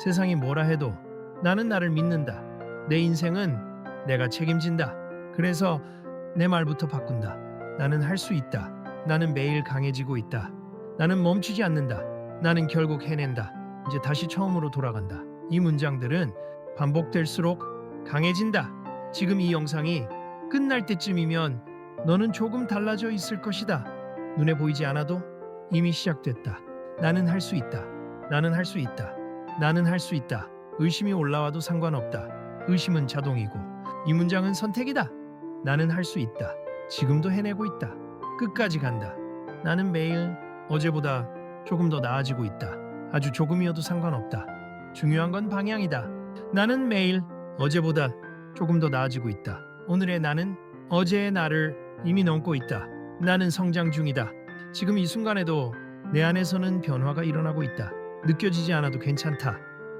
A: 세상이 뭐라 해도 나는 나를 믿는다. 내 인생은 내가 책임진다. 그래서 내 말부터 바꾼다. 나는 할 수 있다. 나는 매일 강해지고 있다. 나는 멈추지 않는다. 나는 결국 해낸다. 이제 다시 처음으로 돌아간다. 이 문장들은 반복될수록 강해진다. 지금 이 영상이 끝날 때쯤이면 너는 조금 달라져 있을 것이다. 눈에 보이지 않아도 이미 시작됐다. 나는 할 수 있다. 나는 할 수 있다. 나는 할 수 있다. 의심이 올라와도 상관없다. 의심은 자동이고 이 문장은 선택이다. 나는 할 수 있다. 지금도 해내고 있다. 끝까지 간다. 나는 매일 어제보다 조금 더 나아지고 있다. 아주 조금이어도 상관없다. 중요한 건 방향이다. 나는 매일 어제보다 조금 더 나아지고 있다. 오늘의 나는 어제의 나를 이미 넘고 있다. 나는 성장 중이다. 지금 이 순간에도 내 안에서는 변화가 일어나고 있다. 느껴지지 않아도 괜찮다.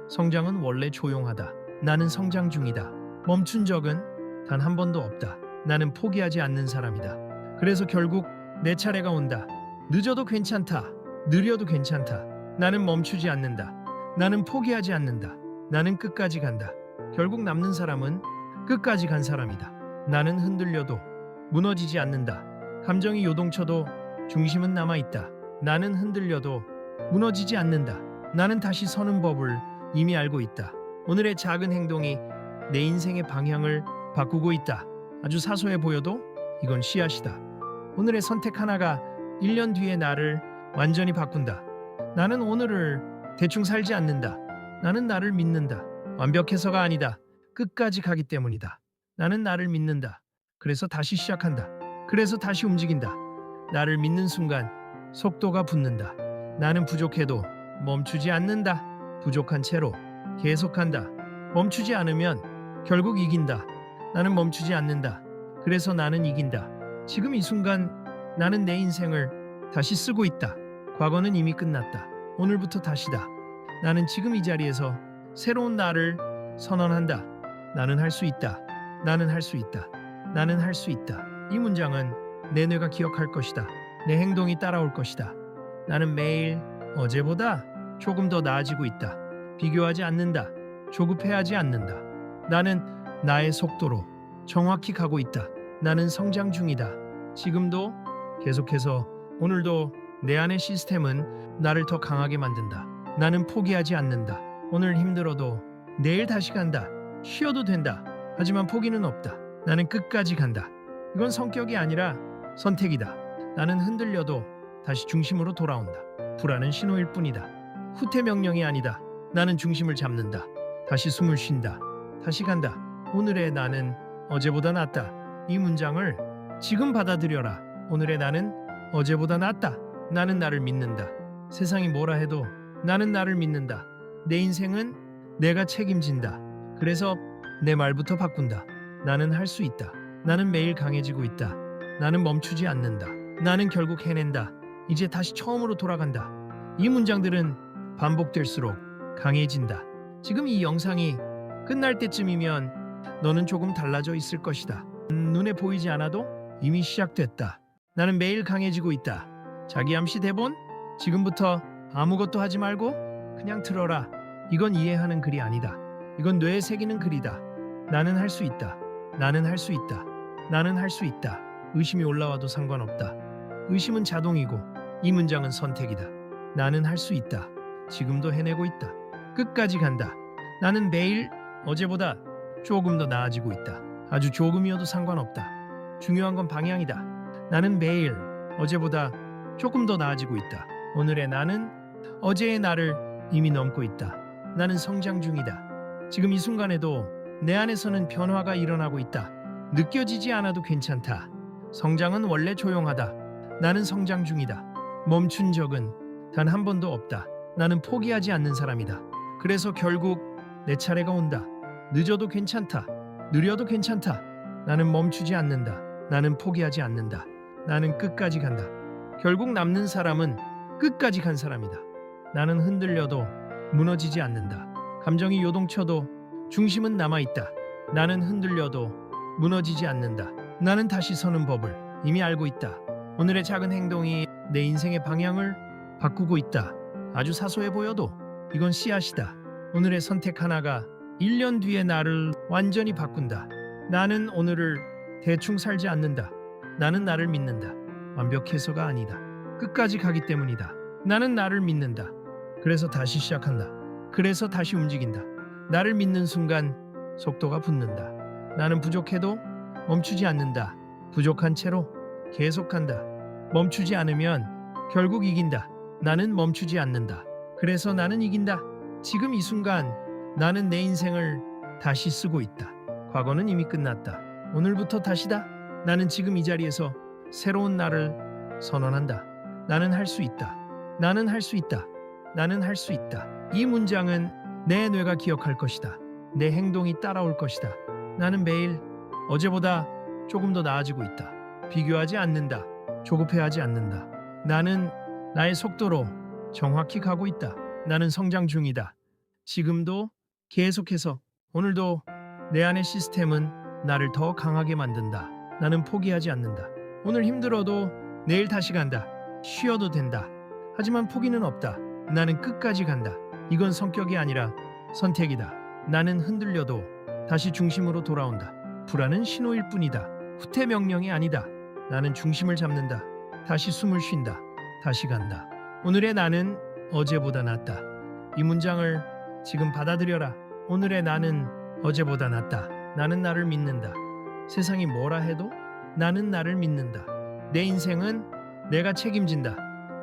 A: 성장은 원래 조용하다. 나는 성장 중이다. 멈춘 적은 단 한 번도 없다. 나는 포기하지 않는 사람이다. 그래서 결국 내 차례가 온다. 늦어도 괜찮다. 느려도 괜찮다. 나는 멈추지 않는다. 나는 포기하지 않는다. 나는 끝까지 간다. 결국 남는 사람은 끝까지 간 사람이다. 나는 흔들려도 무너지지 않는다. 감정이 요동쳐도 중심은 남아있다. 나는 흔들려도 무너지지 않는다. 나는 다시 서는 법을 이미 알고 있다. 오늘의 작은 행동이 내 인생의 방향을 바꾸고 있다. 아주 사소해 보여도 이건 씨앗이다. 오늘의 선택 하나가 1년 뒤의 나를 완전히 바꾼다. 나는 오늘을 대충 살지 않는다. 나는 나를 믿는다. 완벽해서가 아니다. 끝까지 가기 때문이다. 나는 나를 믿는다. 그래서 다시 시작한다. 그래서 다시 움직인다. 나를 믿는 순간 속도가 붙는다. 나는 부족해도 멈추지 않는다. 부족한 채로 계속한다. 멈추지 않으면 결국 이긴다. 나는 멈추지 않는다. 그래서 나는 이긴다. 지금 이 순간 나는 내 인생을 다시 쓰고 있다. 과거는 이미 끝났다. 오늘부터 다시다. 나는 지금 이 자리에서 새로운 나를 선언한다. 나는 할 수 있다. 나는 할 수 있다. 나는 할 수 있다. 이 문장은 내 뇌가 기억할 것이다. 내 행동이 따라올 것이다. 나는 매일 어제보다 조금 더 나아지고 있다. 비교하지 않는다. 조급해하지 않는다. 나는 나의 속도로 정확히 가고 있다. 나는 성장 중이다. 지금도 계속해서 오늘도 내 안의 시스템은 나를 더 강하게 만든다. 나는 포기하지 않는다. 오늘 힘들어도 내일 다시 간다. 쉬어도 된다. 하지만 포기는 없다. 나는 끝까지 간다. 이건 성격이 아니라 선택이다. 나는 흔들려도 다시 중심으로 돌아온다. 불안은 신호일 뿐이다. 후퇴 명령이 아니다. 나는 중심을 잡는다. 다시 숨을 쉰다. 다시 간다. 오늘의 나는 어제보다 낫다. 이 문장을 지금 받아들여라. 오늘의 나는 어제보다 낫다. 나는 나를 믿는다. 세상이 뭐라 해도 나는 나를 믿는다. 내 인생은 내가 책임진다. 그래서 내 말부터 바꾼다. 나는 할 수 있다. 나는 매일 강해지고 있다. 나는 멈추지 않는다. 나는 결국 해낸다. 이제 다시 처음으로 돌아간다. 이 문장들은 반복될수록 강해진다. 지금 이 영상이 끝날 때쯤이면 너는 조금 달라져 있을 것이다. 눈에 보이지 않아도 이미 시작됐다. 나는 매일 강해지고 있다. 자기 암시 대본? 지금부터 아무것도 하지 말고 그냥 들어라. 이건 이해하는 글이 아니다. 이건 뇌에 새기는 글이다. 나는 할 수 있다. 나는 할 수 있다. 나는 할 수 있다. 의심이 올라와도 상관없다. 의심은 자동이고 이 문장은 선택이다. 나는 할 수 있다. 지금도 해내고 있다. 끝까지 간다. 나는 매일 어제보다 조금 더 나아지고 있다. 아주 조금이어도 상관없다. 중요한 건 방향이다. 나는 매일 어제보다 조금 더 나아지고 있다. 오늘의 나는 어제의 나를 이미 넘고 있다. 나는 성장 중이다. 지금 이 순간에도 내 안에서는 변화가 일어나고 있다. 느껴지지 않아도 괜찮다. 성장은 원래 조용하다. 나는 성장 중이다. 멈춘 적은 단 한 번도 없다. 나는 포기하지 않는 사람이다. 그래서 결국 내 차례가 온다. 늦어도 괜찮다. 느려도 괜찮다. 나는 멈추지 않는다. 나는 포기하지 않는다. 나는 끝까지 간다. 결국 남는 사람은 끝까지 간 사람이다. 나는 흔들려도 무너지지 않는다. 감정이 요동쳐도 중심은 남아있다. 나는 흔들려도 무너지지 않는다. 나는 다시 서는 법을 이미 알고 있다. 오늘의 작은 행동이 내 인생의 방향을 바꾸고 있다. 아주 사소해 보여도 이건 씨앗이다. 오늘의 선택 하나가 1년 뒤에 나를 완전히 바꾼다. 나는 오늘을 대충 살지 않는다. 나는 나를 믿는다. 완벽해서가 아니다. 끝까지 가기 때문이다. 나는 나를 믿는다. 그래서 다시 시작한다. 그래서 다시 움직인다. 나를 믿는 순간 속도가 붙는다. 나는 부족해도 멈추지 않는다. 부족한 채로 계속한다. 멈추지 않으면 결국 이긴다. 나는 멈추지 않는다. 그래서 나는 이긴다. 지금 이 순간 나는 내 인생을 다시 쓰고 있다. 과거는 이미 끝났다. 오늘부터 다시다. 나는 지금 이 자리에서 새로운 나를 선언한다. 나는 할 수 있다. 나는 할 수 있다. 나는 할 수 있다. 이 문장은 내 뇌가 기억할 것이다. 내 행동이 따라올 것이다. 나는 매일 어제보다 조금 더 나아지고 있다. 비교하지 않는다. 조급해하지 않는다. 나는 나의 속도로 정확히 가고 있다. 나는 성장 중이다. 지금도 계속해서 오늘도 내 안의 시스템은 나를 더 강하게 만든다. 나는 포기하지 않는다. 오늘 힘들어도 내일 다시 간다. 쉬어도 된다. 하지만 포기는 없다. 나는 끝까지 간다. 이건 성격이 아니라 선택이다. 나는 흔들려도 다시 중심으로 돌아온다. 불안은 신호일 뿐이다. 후퇴 명령이 아니다. 나는 중심을 잡는다. 다시 숨을 쉰다. 다시 간다. 오늘의 나는 어제보다 낫다. 이 문장을 지금 받아들여라. 오늘의 나는 어제보다 낫다. 나는 나를 믿는다. 세상이 뭐라 해도 나는 나를 믿는다. 내 인생은 내가 책임진다.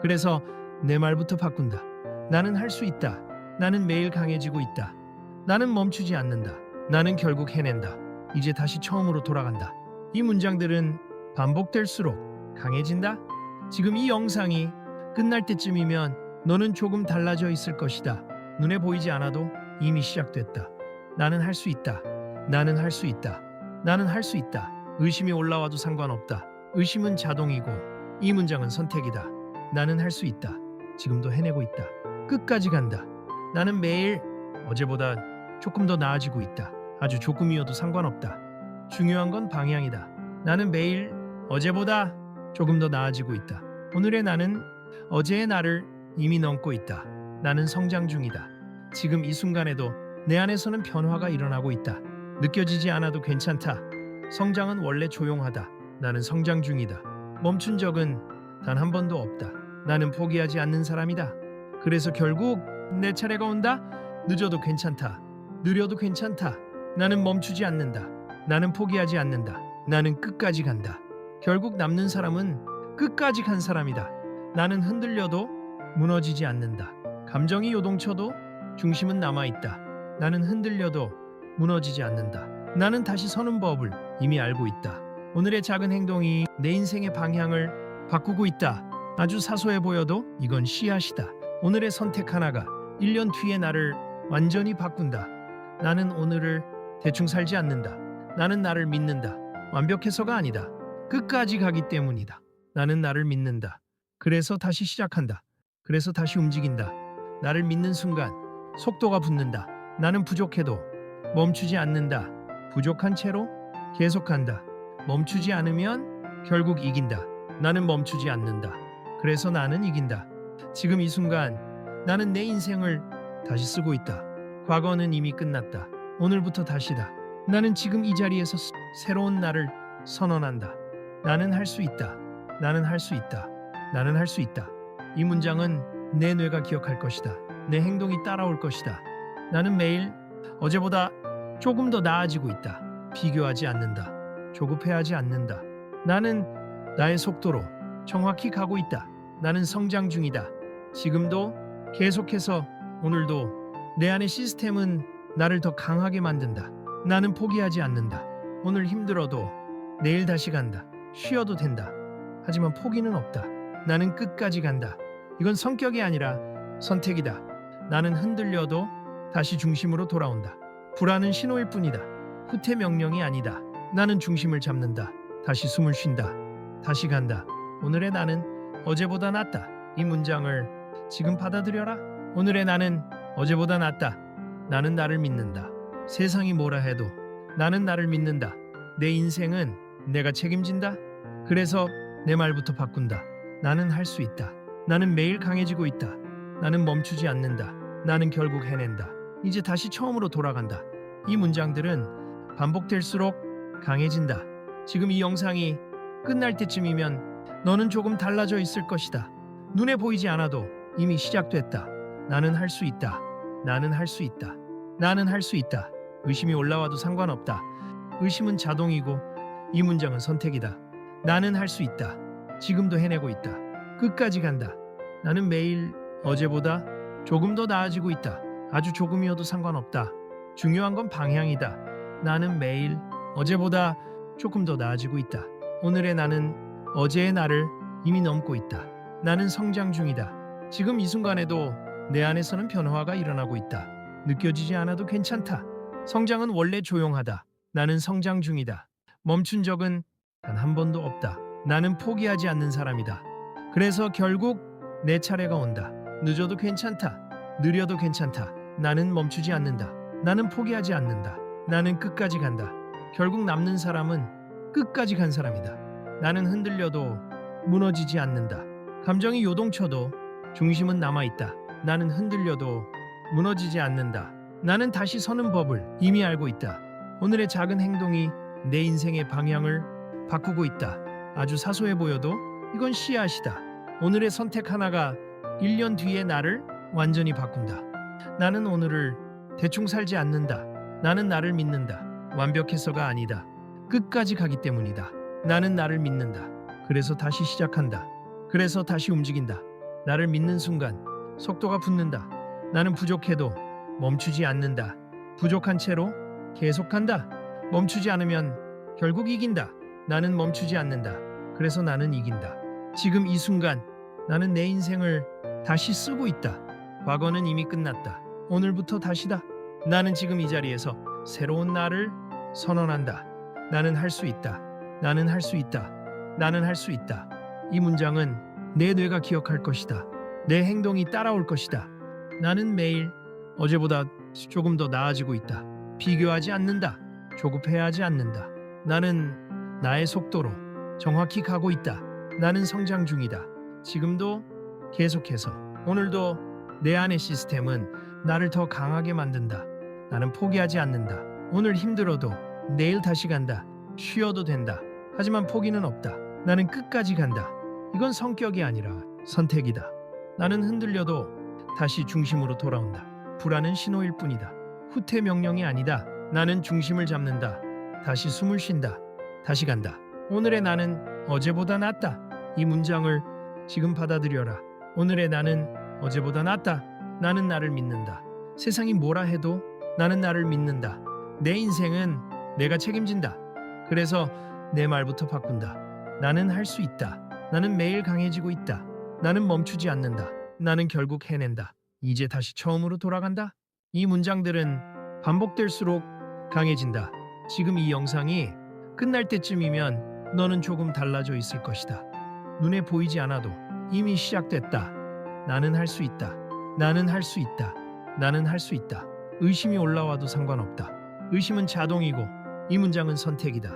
A: 그래서 내 말부터 바꾼다. 나는 할 수 있다. 나는 매일 강해지고 있다. 나는 멈추지 않는다. 나는 결국 해낸다. 이제 다시 처음으로 돌아간다. 이 문장들은 반복될수록 강해진다. 지금 이 영상이 끝날 때쯤이면 너는 조금 달라져 있을 것이다. 눈에 보이지 않아도 이미 시작됐다. 나는 할 수 있다. 나는 할 수 있다. 나는 할 수 있다. 의심이 올라와도 상관없다. 의심은 자동이고 이 문장은 선택이다. 나는 할 수 있다. 지금도 해내고 있다. 끝까지 간다. 나는 매일 어제보다 조금 더 나아지고 있다. 아주 조금이어도 상관없다. 중요한 건 방향이다. 나는 매일 어제보다 조금 더 나아지고 있다. 오늘의 나는 어제의 나를 이미 넘고 있다. 나는 성장 중이다. 지금 이 순간에도 내 안에서는 변화가 일어나고 있다. 느껴지지 않아도 괜찮다. 성장은 원래 조용하다. 나는 성장 중이다. 멈춘 적은 단 한 번도 없다. 나는 포기하지 않는 사람이다. 그래서 결국 내 차례가 온다. 늦어도 괜찮다. 느려도 괜찮다. 나는 멈추지 않는다. 나는 포기하지 않는다. 나는 끝까지 간다. 결국 남는 사람은 끝까지 간 사람이다. 나는 흔들려도 무너지지 않는다. 감정이 요동쳐도 중심은 남아있다. 나는 흔들려도 무너지지 않는다. 나는 다시 서는 법을 이미 알고 있다. 오늘의 작은 행동이 내 인생의 방향을 바꾸고 있다. 아주 사소해 보여도 이건 씨앗이다. 오늘의 선택 하나가 1년 뒤의 나를 완전히 바꾼다. 나는 오늘을 대충 살지 않는다. 나는 나를 믿는다. 완벽해서가 아니다. 끝까지 가기 때문이다. 나는 나를 믿는다. 그래서 다시 시작한다. 그래서 다시 움직인다. 나를 믿는 순간 속도가 붙는다. 나는 부족해도 멈추지 않는다. 부족한 채로 계속한다. 멈추지 않으면 결국 이긴다. 나는 멈추지 않는다. 그래서 나는 이긴다. 지금 이 순간 나는 내 인생을 다시 쓰고 있다. 과거는 이미 끝났다. 오늘부터 다시다. 나는 지금 이 자리에서 새로운 나를 선언한다. 나는 할 수 있다. 나는 할 수 있다. 나는 할 수 있다. 이 문장은 내 뇌가 기억할 것이다. 내 행동이 따라올 것이다. 나는 매일 어제보다 조금 더 나아지고 있다. 비교하지 않는다. 조급해하지 않는다. 나는 나의 속도로 정확히 가고 있다. 나는 성장 중이다. 지금도 계속해서 오늘도 내 안의 시스템은 나를 더 강하게 만든다. 나는 포기하지 않는다. 오늘 힘들어도 내일 다시 간다. 쉬어도 된다. 하지만 포기는 없다. 나는 끝까지 간다. 이건 성격이 아니라 선택이다. 나는 흔들려도 다시 중심으로 돌아온다. 불안은 신호일 뿐이다. 후퇴 명령이 아니다. 나는 중심을 잡는다. 다시 숨을 쉰다. 다시 간다. 오늘의 나는 어제보다 낫다. 이 문장을 지금 받아들여라. 오늘의 나는 어제보다 낫다. 나는 나를 믿는다. 세상이 뭐라 해도 나는 나를 믿는다. 내 인생은 내가 책임진다. 그래서 내 말부터 바꾼다. 나는 할 수 있다. 나는 매일 강해지고 있다. 나는 멈추지 않는다. 나는 결국 해낸다. 이제 다시 처음으로 돌아간다. 이 문장들은 반복될수록 강해진다. 지금 이 영상이 끝날 때쯤이면 너는 조금 달라져 있을 것이다. 눈에 보이지 않아도 이미 시작됐다. 나는 할 수 있다. 나는 할 수 있다. 나는 할 수 있다. 의심이 올라와도 상관없다. 의심은 자동이고 이 문장은 선택이다. 나는 할 수 있다. 지금도 해내고 있다. 끝까지 간다. 나는 매일 어제보다 조금 더 나아지고 있다. 아주 조금이어도 상관없다. 중요한 건 방향이다. 나는 매일 어제보다 조금 더 나아지고 있다. 오늘의 나는 어제의 나를 이미 넘고 있다. 나는 성장 중이다. 지금 이 순간에도 내 안에서는 변화가 일어나고 있다. 느껴지지 않아도 괜찮다. 성장은 원래 조용하다. 나는 성장 중이다. 멈춘 적은 단 한 번도 없다. 나는 포기하지 않는 사람이다. 그래서 결국 내 차례가 온다. 늦어도 괜찮다. 느려도 괜찮다. 나는 멈추지 않는다. 나는 포기하지 않는다. 나는 끝까지 간다. 결국 남는 사람은 끝까지 간 사람이다. 나는 흔들려도 무너지지 않는다. 감정이 요동쳐도 중심은 남아있다. 나는 흔들려도 무너지지 않는다. 나는 다시 서는 법을 이미 알고 있다. 오늘의 작은 행동이 내 인생의 방향을 바꾸고 있다. 아주 사소해 보여도 이건 씨앗이다. 오늘의 선택 하나가 1년 뒤의 나를 완전히 바꾼다. 나는 오늘을 대충 살지 않는다. 나는 나를 믿는다. 완벽해서가 아니다. 끝까지 가기 때문이다. 나는 나를 믿는다. 그래서 다시 시작한다. 그래서 다시 움직인다. 나를 믿는 순간 속도가 붙는다. 나는 부족해도 멈추지 않는다. 부족한 채로 계속한다. 멈추지 않으면 결국 이긴다. 나는 멈추지 않는다. 그래서 나는 이긴다. 지금 이 순간 나는 내 인생을 다시 쓰고 있다. 과거는 이미 끝났다. 오늘부터 다시다. 나는 지금 이 자리에서 새로운 나를 선언한다. 나는 할 수 있다. 나는 할 수 있다. 나는 할 수 있다. 이 문장은 내 뇌가 기억할 것이다. 내 행동이 따라올 것이다. 나는 매일 어제보다 조금 더 나아지고 있다. 비교하지 않는다. 조급해하지 않는다. 나는 나의 속도로 정확히 가고 있다. 나는 성장 중이다. 지금도 계속해서 오늘도 내 안의 시스템은 나를 더 강하게 만든다. 나는 포기하지 않는다. 오늘 힘들어도 내일 다시 간다. 쉬어도 된다. 하지만 포기는 없다. 나는 끝까지 간다. 이건 성격이 아니라 선택이다. 나는 흔들려도 다시 중심으로 돌아온다. 불안은 신호일 뿐이다. 후퇴 명령이 아니다. 나는 중심을 잡는다. 다시 숨을 쉰다. 다시 간다. 오늘의 나는 어제보다 낫다. 이 문장을 지금 받아들여라. 오늘의 나는 어제보다 낫다. 나는 나를 믿는다. 세상이 뭐라 해도 나는 나를 믿는다. 내 인생은 내가 책임진다. 그래서 내 말부터 바꾼다. 나는 할 수 있다. 나는 매일 강해지고 있다. 나는 멈추지 않는다. 나는 결국 해낸다. 이제 다시 처음으로 돌아간다. 이 문장들은 반복될수록 강해진다. 지금 이 영상이 끝날 때쯤이면 너는 조금 달라져 있을 것이다. 눈에 보이지 않아도 이미 시작됐다. 나는 할 수 있다. 나는 할 수 있다. 나는 할 수 있다. 의심이 올라와도 상관없다. 의심은 자동이고 이 문장은 선택이다.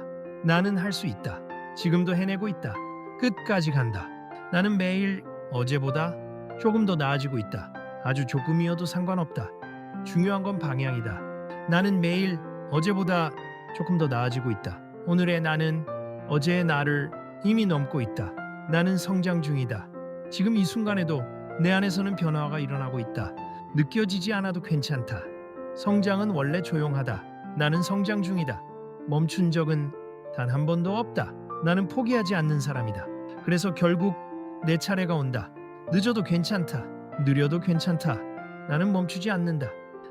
A: 나는 할 수 있다. 지금도 해내고 있다. 끝까지 간다. 나는 매일 어제보다 조금 더 나아지고 있다. 아주 조금이어도 상관없다. 중요한 건 방향이다. 나는 매일 어제보다 조금 더 나아지고 있다. 오늘의 나는 어제의 나를 이미 넘고 있다. 나는 성장 중이다. 지금 이 순간에도 내 안에서는 변화가 일어나고 있다. 느껴지지 않아도 괜찮다. 성장은 원래 조용하다. 나는 성장 중이다. 멈춘 적은 단 한 번도 없다. 나는 포기하지 않는 사람이다. 그래서 결국 내 차례가 온다. 늦어도 괜찮다. 느려도 괜찮다. 나는 멈추지 않는다.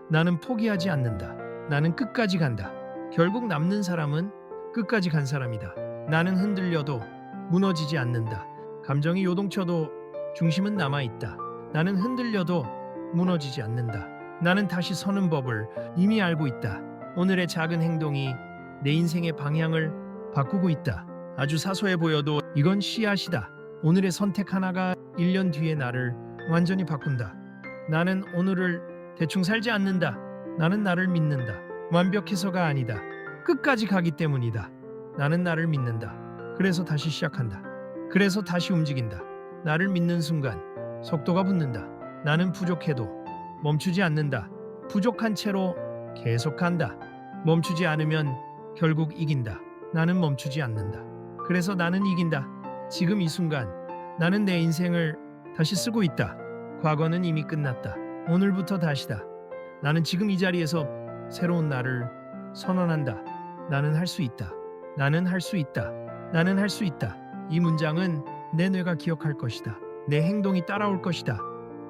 A: 나는 포기하지 않는다. 나는 끝까지 간다. 결국 남는 사람은 끝까지 간 사람이다. 나는 흔들려도 무너지지 않는다. 감정이 요동쳐도 중심은 남아있다. 나는 흔들려도 무너지지 않는다. 나는 다시 서는 법을 이미 알고 있다. 오늘의 작은 행동이 내 인생의 방향을 바꾸고 있다. 아주 사소해 보여도 이건 씨앗이다. 오늘의 선택 하나가 1년 뒤의 나를 완전히 바꾼다. 나는 오늘을 대충 살지 않는다. 나는 나를 믿는다. 완벽해서가 아니다. 끝까지 가기 때문이다. 나는 나를 믿는다. 그래서 다시 시작한다. 그래서 다시 움직인다. 나를 믿는 순간 속도가 붙는다. 나는 부족해도 멈추지 않는다. 부족한 채로 계속한다. 멈추지 않으면 결국 이긴다. 나는 멈추지 않는다. 그래서 나는 이긴다. 지금 이 순간 나는 내 인생을 다시 쓰고 있다. 과거는 이미 끝났다. 오늘부터 다시다. 나는 지금 이 자리에서 새로운 나를 선언한다. 나는 할 수 있다. 나는 할 수 있다. 나는 할 수 있다. 이 문장은 내 뇌가 기억할 것이다. 내 행동이 따라올 것이다.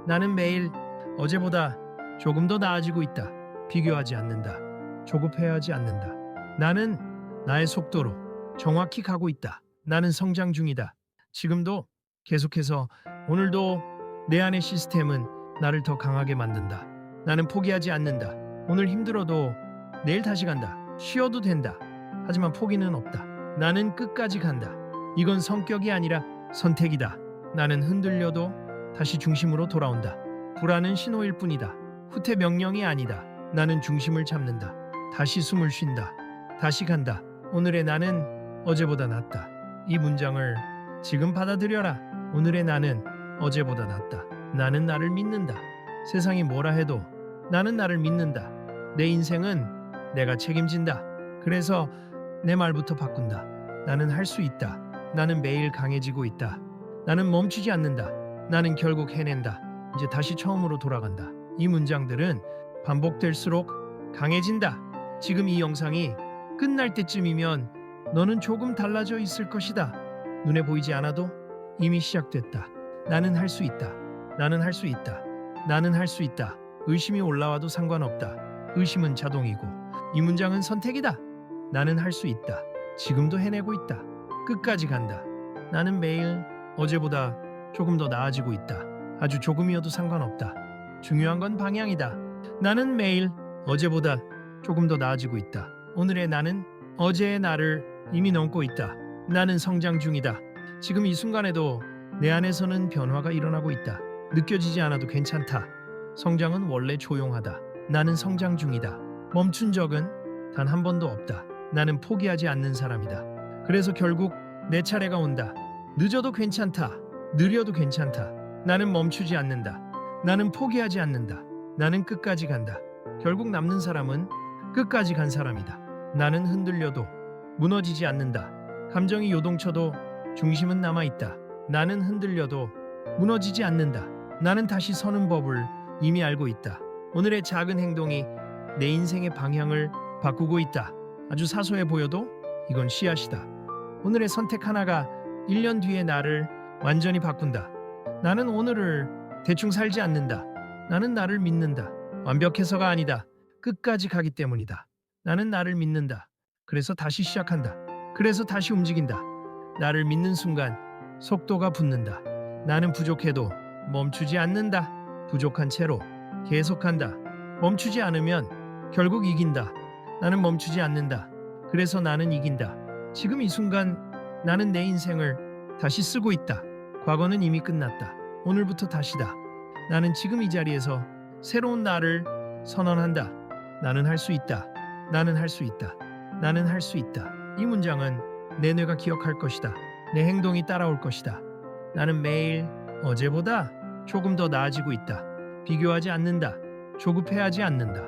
A: 나는 매일 어제보다 조금 더 나아지고 있다. 비교하지 않는다. 조급해하지 않는다. 나는 나의 속도로 정확히 가고 있다. 나는 성장 중이다. 지금도 계속해서 오늘도 내 안의 시스템은 나를 더 강하게 만든다. 나는 포기하지 않는다. 오늘 힘들어도 내일 다시 간다. 쉬어도 된다. 하지만 포기는 없다. 나는 끝까지 간다. 이건 성격이 아니라 선택이다. 나는 흔들려도 다시 중심으로 돌아온다. 불안은 신호일 뿐이다. 후퇴 명령이 아니다. 나는 중심을 잡는다. 다시 숨을 쉰다. 다시 간다. 오늘의 나는 어제보다 낫다. 이 문장을 지금 받아들여라. 오늘의 나는 어제보다 낫다. 나는 나를 믿는다. 세상이 뭐라 해도 나는 나를 믿는다. 내 인생은 내가 책임진다. 그래서 내 말부터 바꾼다. 나는 할 수 있다. 나는 매일 강해지고 있다. 나는 멈추지 않는다. 나는 결국 해낸다. 이제 다시 처음으로 돌아간다. 이 문장들은 반복될수록 강해진다. 지금 이 영상이 끝날 때쯤이면 너는 조금 달라져 있을 것이다. 눈에 보이지 않아도 이미 시작됐다. 나는 할 수 있다. 나는 할 수 있다. 나는 할 수 있다. 의심이 올라와도 상관없다. 의심은 자동이고 이 문장은 선택이다. 나는 할 수 있다. 지금도 해내고 있다. 끝까지 간다. 나는 매일 어제보다 조금 더 나아지고 있다. 아주 조금이어도 상관없다. 중요한 건 방향이다. 나는 매일 어제보다 조금 더 나아지고 있다. 오늘의 나는 어제의 나를 이미 넘고 있다. 나는 성장 중이다. 지금 이 순간에도 내 안에서는 변화가 일어나고 있다. 느껴지지 않아도 괜찮다. 성장은 원래 조용하다. 나는 성장 중이다. 멈춘 적은 단 한 번도 없다. 나는 포기하지 않는 사람이다. 그래서 결국 내 차례가 온다. 늦어도 괜찮다. 느려도 괜찮다. 나는 멈추지 않는다. 나는 포기하지 않는다. 나는 끝까지 간다. 결국 남는 사람은 끝까지 간 사람이다. 나는 흔들려도 무너지지 않는다. 감정이 요동쳐도 중심은 남아있다. 나는 흔들려도 무너지지 않는다. 나는 다시 서는 법을 이미 알고 있다. 오늘의 작은 행동이 내 인생의 방향을 바꾸고 있다. 아주 사소해 보여도 이건 씨앗이다. 오늘의 선택 하나가 1년 뒤의 나를 완전히 바꾼다. 나는 오늘을 대충 살지 않는다. 나는 나를 믿는다. 완벽해서가 아니다. 끝까지 가기 때문이다. 나는 나를 믿는다. 그래서 다시 시작한다. 그래서 다시 움직인다. 나를 믿는 순간 속도가 붙는다. 나는 부족해도 멈추지 않는다. 부족한 채로 계속한다. 멈추지 않으면 결국 이긴다. 나는 멈추지 않는다. 그래서 나는 이긴다. 지금 이 순간 나는 내 인생을 다시 쓰고 있다. 과거는 이미 끝났다. 오늘부터 다시다. 나는 지금 이 자리에서 새로운 나를 선언한다. 나는 할 수 있다. 나는 할 수 있다. 나는 할 수 있다. 이 문장은 내 뇌가 기억할 것이다. 내 행동이 따라올 것이다. 나는 매일 어제보다 조금 더 나아지고 있다. 비교하지 않는다. 조급해하지 않는다.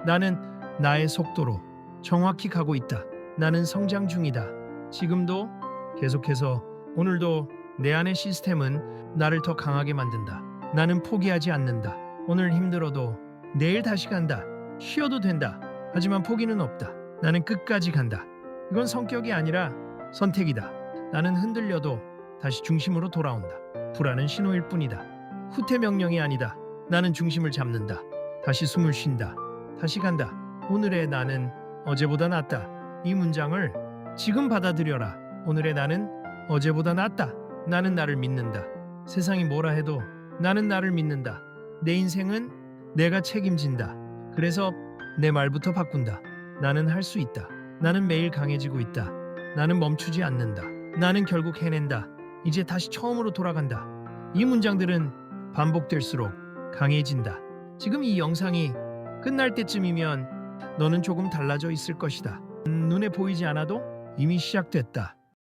A: 나는 나의 속도로 정확히 가고 있다. 나는 성장 중이다. 지금도 계속해서 오늘도 내 안의 시스템은 나를 더 강하게 만든다. 나는 포기하지 않는다. 오늘 힘들어도 내일 다시 간다. 쉬어도 된다. 하지만 포기는 없다. 나는 끝까지 간다. 이건 성격이 아니라 선택이다. 나는 흔들려도 다시 중심으로 돌아온다. 불안은 신호일 뿐이다. 후퇴 명령이 아니다. 나는 중심을 잡는다. 다시 숨을 쉰다. 다시 간다. 오늘의 나는 어제보다 낫다. 이 문장을 지금 받아들여라. 오늘의 나는 어제보다 낫다. 나는 나를 믿는다. 세상이 뭐라 해도 나는 나를 믿는다. 내 인생은 내가 책임진다. 그래서 내 말부터 바꾼다. 나는 할 수 있다. 나는 매일 강해지고 있다. 나는 멈추지 않는다. 나는 결국 해낸다. 이제 다시 처음으로 돌아간다. 이 문장들은 반복될수록 강해진다. 지금 이 영상이 끝날 때쯤이면 너는 조금 달라져 있을 것이다. 눈에 보이지 않아도 이미 시작됐다.